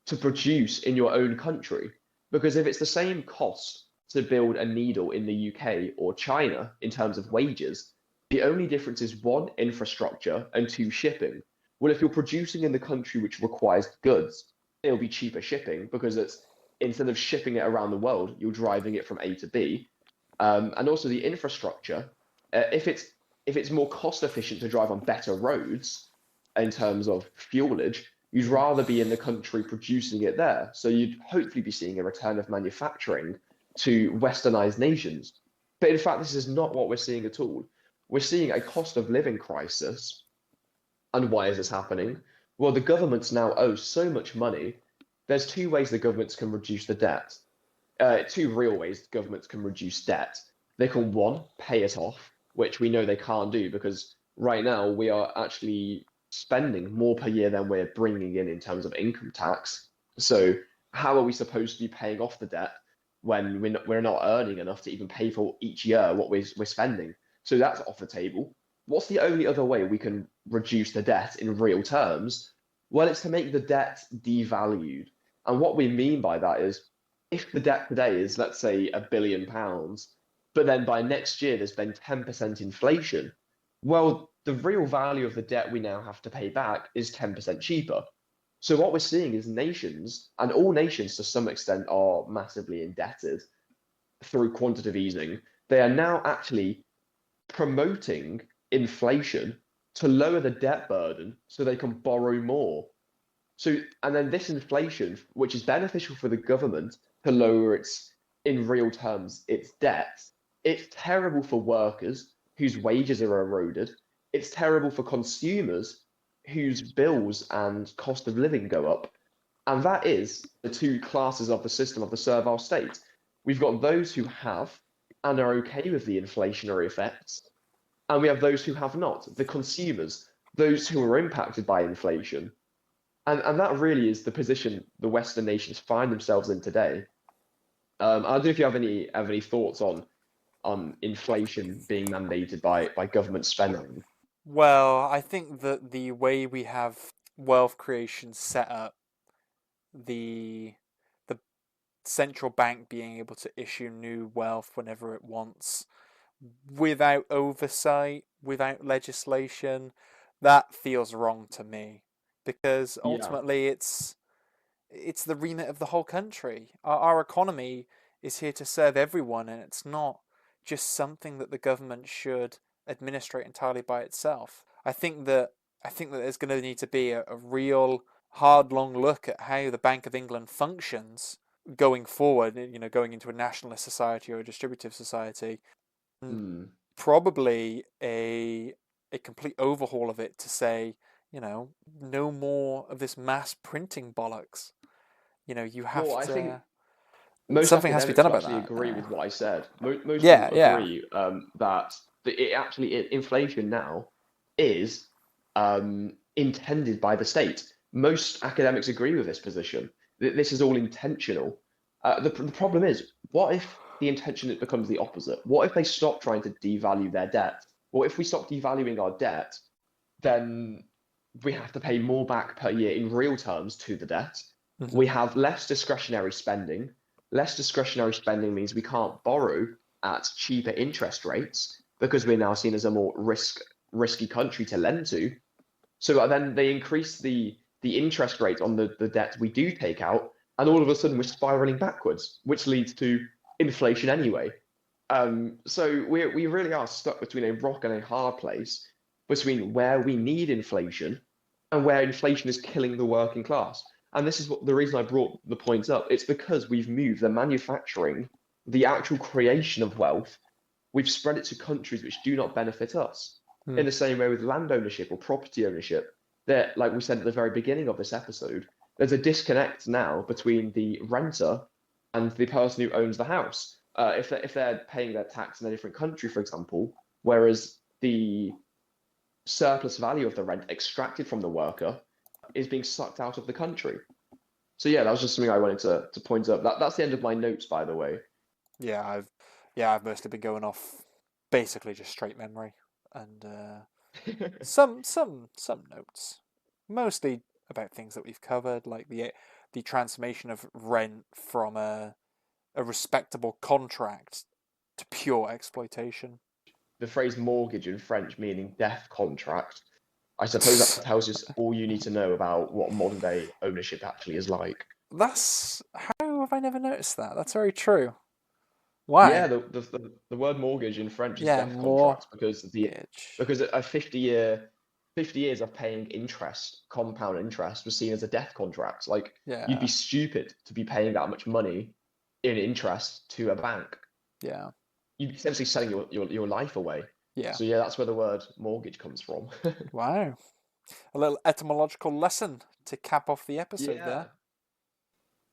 to produce in your own country. Because if it's the same cost to build a needle in the UK or China in terms of wages, the only difference is one, infrastructure, and two, shipping. Well, if you're producing in the country which requires goods, it'll be cheaper shipping because it's instead of shipping it around the world, you're driving it from A to B. And also the infrastructure. If it's if it's more cost efficient to drive on better roads in terms of fuelage, you'd rather be in the country producing it there. So you'd hopefully be seeing a return of manufacturing to westernized nations. But in fact, this is not what we're seeing at all. We're seeing a cost of living crisis. And why is this happening? Well, the governments now owe so much money. There's two ways the governments can reduce the debt. Two real ways governments can reduce debt. They can, one, pay it off, which we know they can't do because right now we are actually spending more per year than we're bringing in terms of income tax. So how are we supposed to be paying off the debt when we're not earning enough to even pay for each year what we're spending? So that's off the table. What's the only other way we can reduce the debt in real terms? Well, it's to make the debt devalued. And what we mean by that is if the debt today is, let's say, £1 billion, but then by next year there's been 10% inflation, well, the real value of the debt we now have to pay back is 10% cheaper. So what we're seeing is nations, and all nations to some extent are massively indebted through quantitative easing, they are now actually promoting inflation to lower the debt burden so they can borrow more. So, and then this inflation, which is beneficial for the government to lower its, in real terms, its debt, it's terrible for workers whose wages are eroded. It's terrible for consumers whose bills and cost of living go up. And that is the two classes of the system of the servile state. We've got those who have and are okay with the inflationary effects, and we have those who have not, the consumers, those who are impacted by inflation. And that really is the position the Western nations find themselves in today. I don't know if you have any thoughts on inflation being mandated by government spending. Well, I think that the way we have wealth creation set up, the the central bank being able to issue new wealth whenever it wants, without oversight, without legislation, that feels wrong to me. Because Yeah. ultimately it's the remit of the whole country. Our economy is here to serve everyone, and it's not just something that the government should administrate entirely by itself. I think that there's going to need to be a real hard, long look at how the Bank of England functions going forward. Going into a nationalist society or a distributive society, and Hmm. probably a complete overhaul of it to say, no more of this mass printing bollocks. You Well, have I think to. most Something has to be done academics will about actually that. agree with what I said. Most of them Yeah, yeah. agree that inflation now is intended by the state. Most academics agree with this position. This is all intentional. The problem is, what if the intention becomes the opposite? What if they stop trying to devalue their debt? What if we stop devaluing our debt, then we have to pay more back per year in real terms to the debt. Hmm. We have less discretionary spending. Less discretionary spending means we can't borrow at cheaper interest rates because we're now seen as a more risky country to lend to. So then they increase the interest rate on the debt we do take out, and all of a sudden we're spiraling backwards, which leads to inflation anyway. So we really are stuck between a rock and a hard place between where we need inflation and where inflation is killing the working class. And this is the reason I brought the point up. It's because we've moved the manufacturing, the actual creation of wealth, we've spread it to countries which do not benefit us. In Mm. the same way with land ownership or property ownership, that, like we said at the very beginning of this episode, there's a disconnect now between the renter and the person who owns the house. If they're paying their tax in a different country, for example, whereas the surplus value of the rent extracted from the worker is being sucked out of the country. So yeah, that was just something I wanted to point up. That's the end of my notes, by the way. Yeah, I've mostly been going off basically just straight memory and some notes, mostly about things that we've covered, like the transformation of rent from a respectable contract to pure exploitation. The phrase mortgage in French meaning death contract. I suppose that tells us all you need to know about what modern day ownership actually is like. That's how have I never noticed that? That's very true. Why? Yeah, the word mortgage in French is Yeah, death contract mortgage. because a 50 years of paying interest, compound interest, was seen as a death contract. Like you'd be Yeah, stupid to be paying that much money in interest to a bank. yeah, You'd be essentially selling your life away. yeah. So yeah, that's where the word mortgage comes from. Wow. A little etymological lesson to cap off the episode there. Yeah.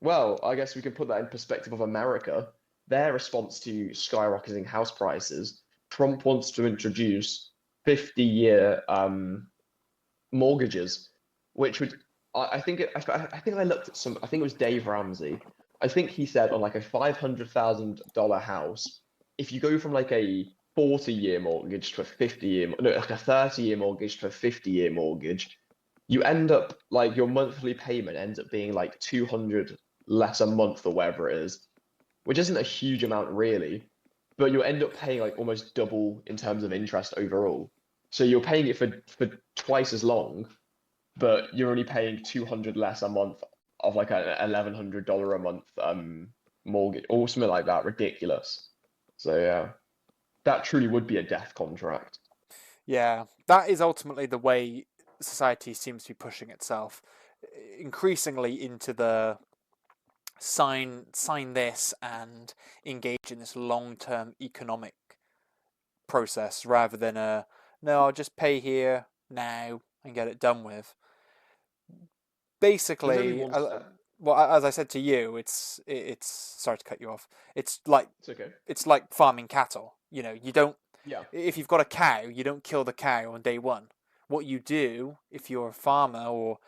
Well, I guess we can put that in perspective of America. Their response to skyrocketing house prices, Trump wants to introduce 50-year mortgages, which would I think I looked at some. I think it was Dave Ramsey. I think he said on like a $500,000 house, if you go from like a 40-year mortgage to a 50-year, no, like a 30-year mortgage to a 50-year mortgage, you end up like your monthly payment ends up being like 200 less a month or whatever it is, which isn't a huge amount really, but you'll end up paying like almost double in terms of interest overall. So you're paying it for twice as long, but you're only paying 200 less a month of like an $1,100 a month mortgage or something like that. Ridiculous. So yeah, that truly would be a death contract. Yeah, that is ultimately the way society seems to be pushing itself, increasingly into the sign this and engage in this long-term economic process rather than a no, I'll just pay here now and get it done with. There's only Basically, one. well, as I said to you, it's sorry to cut you off. It's like It's okay. it's like farming cattle. You don't Yeah. if you've got a cow, you don't kill the cow on day one. What you do if you're a farmer or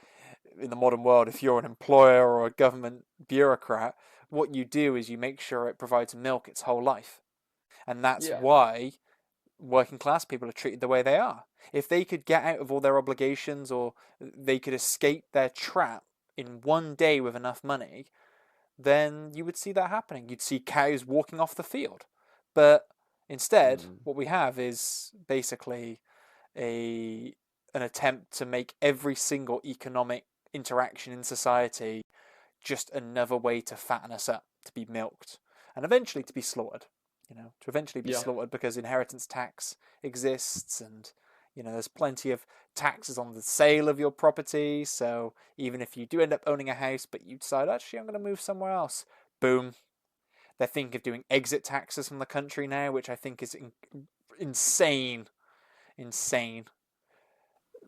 in the modern world, if you're an employer or a government bureaucrat, what you do is you make sure it provides milk its whole life. And that's Yeah. why working class people are treated the way they are. If they could get out of all their obligations or they could escape their trap in one day with enough money, then you would see that happening. You'd see cows walking off the field. But instead, Mm. what we have is basically a an attempt to make every single economic interaction in society just another way to fatten us up, to be milked, and eventually to be slaughtered. To eventually be Yeah. slaughtered because inheritance tax exists, and there's plenty of taxes on the sale of your property. So even if you do end up owning a house, but you decide actually I'm going to move somewhere else, boom, they're thinking of doing exit taxes from the country now, which I think is insane, insane.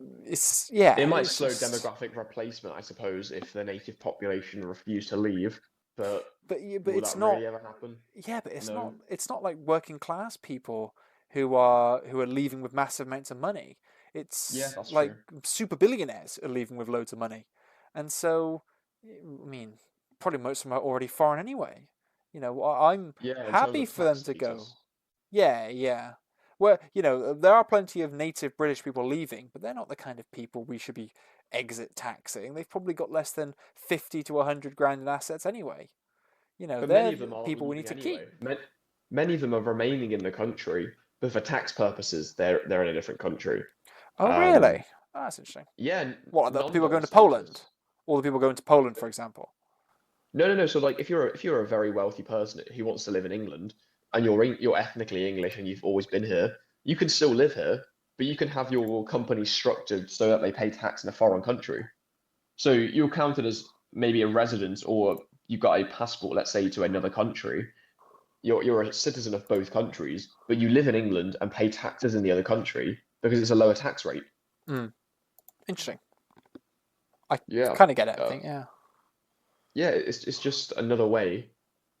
It might It's slow just. demographic replacement, I suppose, if the native population refuse to leave. But But will it's that not. really ever happen? Yeah, but it's No. not. It's not like working class people who are leaving with massive amounts of money. Yeah, It's that's like true. super billionaires are leaving with loads of money, and so I mean, probably most of them are already foreign anyway. I'm Yeah, in terms happy of for tax them to go. status. Yeah, yeah. Well, there are plenty of native British people leaving, but they're not the kind of people we should be exit taxing. They've probably got less than 50 to 100 grand in assets anyway. But They're many of the them aren't people we need leaving to keep. anyway. Many of them are remaining in the country, but for tax purposes, they're in a different country. Oh, Um, really? Oh, that's interesting. yeah, What, the people non-dom going to Poland? status. All the people going to Poland, for example? No, no, no. So like, if you're a very wealthy person who wants to live in England and you're ethnically English and you've always been here, you can still live here, but you can have your company structured so that they pay tax in a foreign country. So you're counted as maybe a resident or you've got a passport, let's say, to another country. You're a citizen of both countries, but you live in England and pay taxes in the other country because it's a lower tax rate. Hmm. Interesting. I Yeah. kind of get it, I Uh, think, yeah. yeah, it's just another way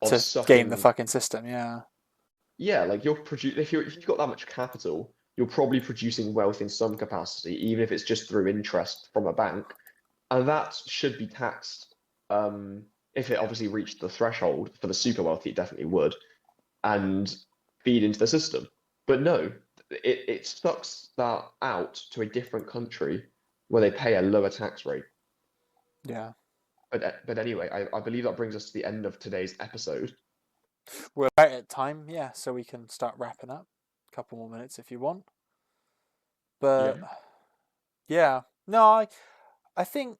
of To game the sucking. fucking system, yeah. Yeah, like if you've got that much capital, you're probably producing wealth in some capacity, even if it's just through interest from a bank, and that should be taxed. If it obviously reached the threshold for the super wealthy, it definitely would, and feed into the system. But no, it sucks that out to a different country where they pay a lower tax rate. Yeah. But anyway, I believe that brings us to the end of today's episode. We're about at time, yeah, so we can start wrapping up. A couple more minutes if you want. Yeah. But, yeah. No, I think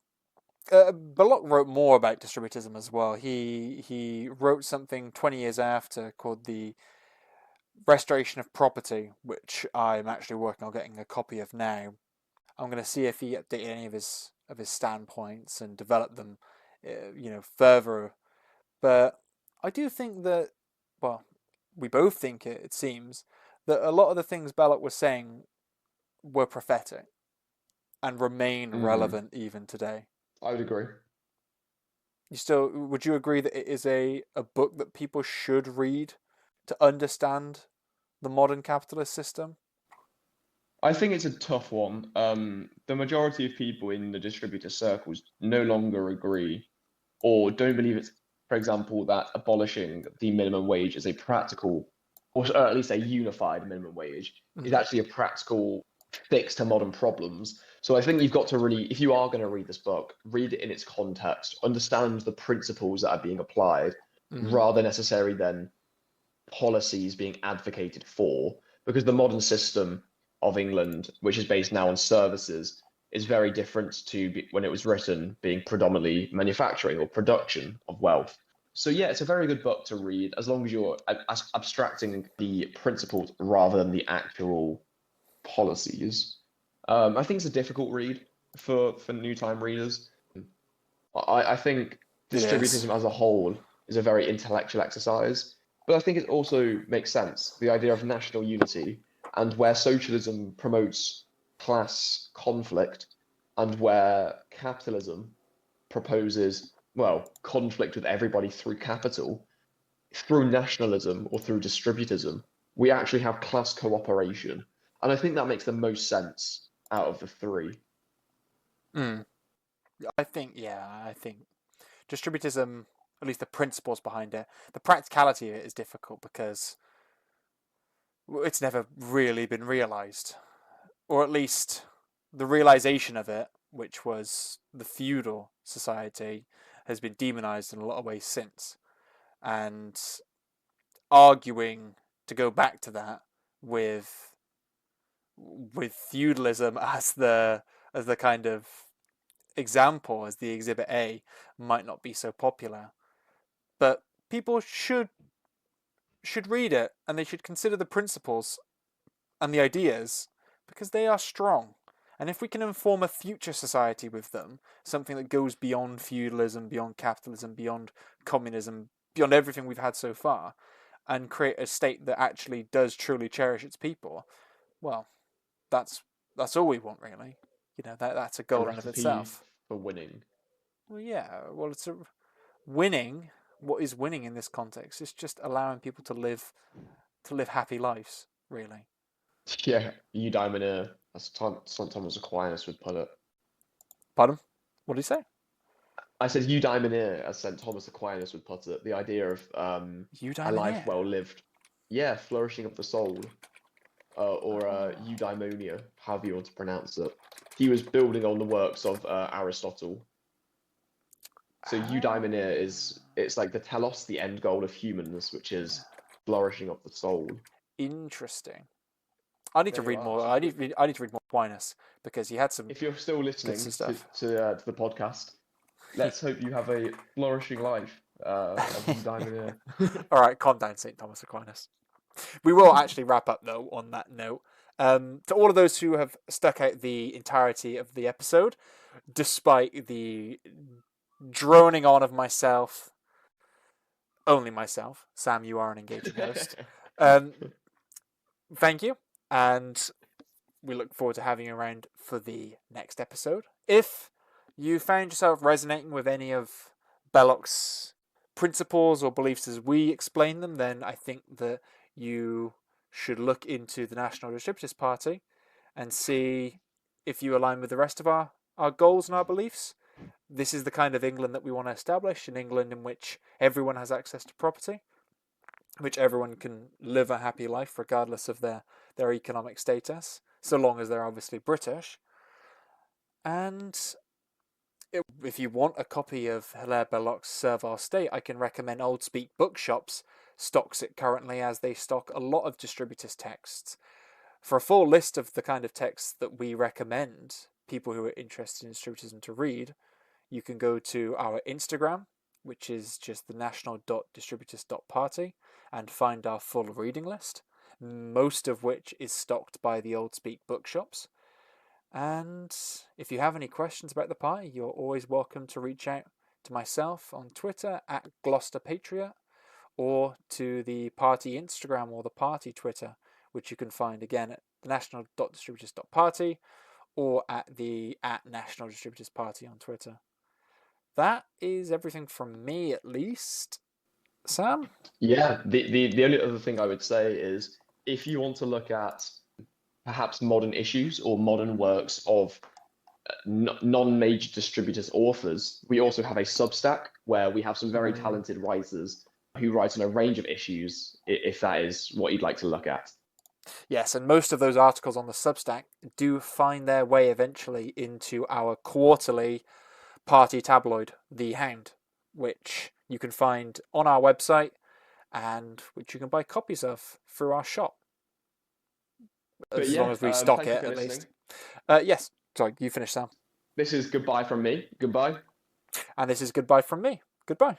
Belloc wrote more about distributism as well. He wrote something 20 years after called the Restoration of Property, which I'm actually working on getting a copy of now. I'm going to see if he updated any of his standpoints and developed them, further. But I do think that, well, we both think it seems that a lot of the things Belloc was saying were prophetic and remain relevant even today. I would agree. Would you agree that it is a book that people should read to understand the modern capitalist system? I think it's a tough one. The majority of people in the distributor circles no longer agree or don't believe it's, for example, that abolishing the minimum wage is a practical, or at least a unified minimum wage, is actually a practical fix to modern problems. So I think you've got to really, if you are going to read this book, read it in its context, understand the principles that are being applied, rather necessarily than policies being advocated for, because the modern system of England, which is based now on services, is very different to when it was written, being predominantly manufacturing or production of wealth. So yeah, it's a very good book to read as long as you're abstracting the principles rather than the actual policies. I think it's a difficult read for new time readers. I think distributism as a whole is a very intellectual exercise, but I think it also makes sense. The idea of national unity, and where socialism promotes class conflict, and where capitalism proposes, well, conflict with everybody through capital, through nationalism or through distributism, we actually have class cooperation. And I think that makes the most sense out of the three. I think distributism, at least the principles behind it, the practicality of it is difficult because it's never really been realized, or at least the realization of it, which was the feudal society, has been demonized in a lot of ways since. And arguing to go back to that with feudalism as the kind of example, as the exhibit A, might not be so popular. But people should read it, and they should consider the principles and the ideas, because they are strong. And if we can inform a future society with them, something that goes beyond feudalism, beyond capitalism, beyond communism, beyond everything we've had so far, and create a state that actually does truly cherish its people, well, that's all we want, really. That's a goal in of itself. For winning. Well, yeah. Well, it's winning. What is winning in this context? It's just allowing people to live happy lives, really. Yeah, eudaimonia, as St. Thomas Aquinas would put it. Pardon? What did he say? I said eudaimonia, as St. Thomas Aquinas would put it. The idea of a life well lived. Yeah, flourishing of the soul. Or eudaimonia, however you want to pronounce it. He was building on the works of Aristotle. So eudaimonia it's like the telos, the end goal of humanness, which is flourishing of the soul. Interesting. I need to read more. I need to read more Aquinas, because he had some. If you're still listening to the podcast, let's hope you have a flourishing life of eudaimonia. All right, calm down, St. Thomas Aquinas. We will actually wrap up, though, on that note. To all of those who have stuck out the entirety of the episode, despite the droning on of myself, only myself. Sam, you are an engaging host. Thank you, and we look forward to having you around for the next episode. If you found yourself resonating with any of Belloc's principles or beliefs as we explain them, then I think that you should look into the National Distributist Party and see if you align with the rest of our goals and our beliefs. This is the kind of England that we want to establish, an England in which everyone has access to property, in which everyone can live a happy life regardless of their economic status, so long as they're obviously British. And if you want a copy of Hilaire Belloc's Servile State, I can recommend Old Speak Bookshops stocks it currently, as they stock a lot of distributist texts. For a full list of the kind of texts that we recommend people who are interested in distributism to read, you can go to our Instagram, which is just the national.distributist.party, and find our full reading list, most of which is stocked by the Old Speak bookshops. And if you have any questions about the party, you're always welcome to reach out to myself on Twitter at GloucesterPatriot, or to the party Instagram or the party Twitter, which you can find again at the national.distributist.party or at National Distributist Party on Twitter. That is everything from me, at least. Sam? Yeah, the only other thing I would say is if you want to look at perhaps modern issues or modern works of non-major distributist authors, we also have a Substack where we have some very talented writers who write on a range of issues, if that is what you'd like to look at. Yes, and most of those articles on the Substack do find their way eventually into our quarterly party tabloid, The Hound, which you can find on our website and which you can buy copies of through our shop. As long as we stock it, at least. Yes, sorry, you finish, Sam. This is goodbye from me. Goodbye. And this is goodbye from me. Goodbye.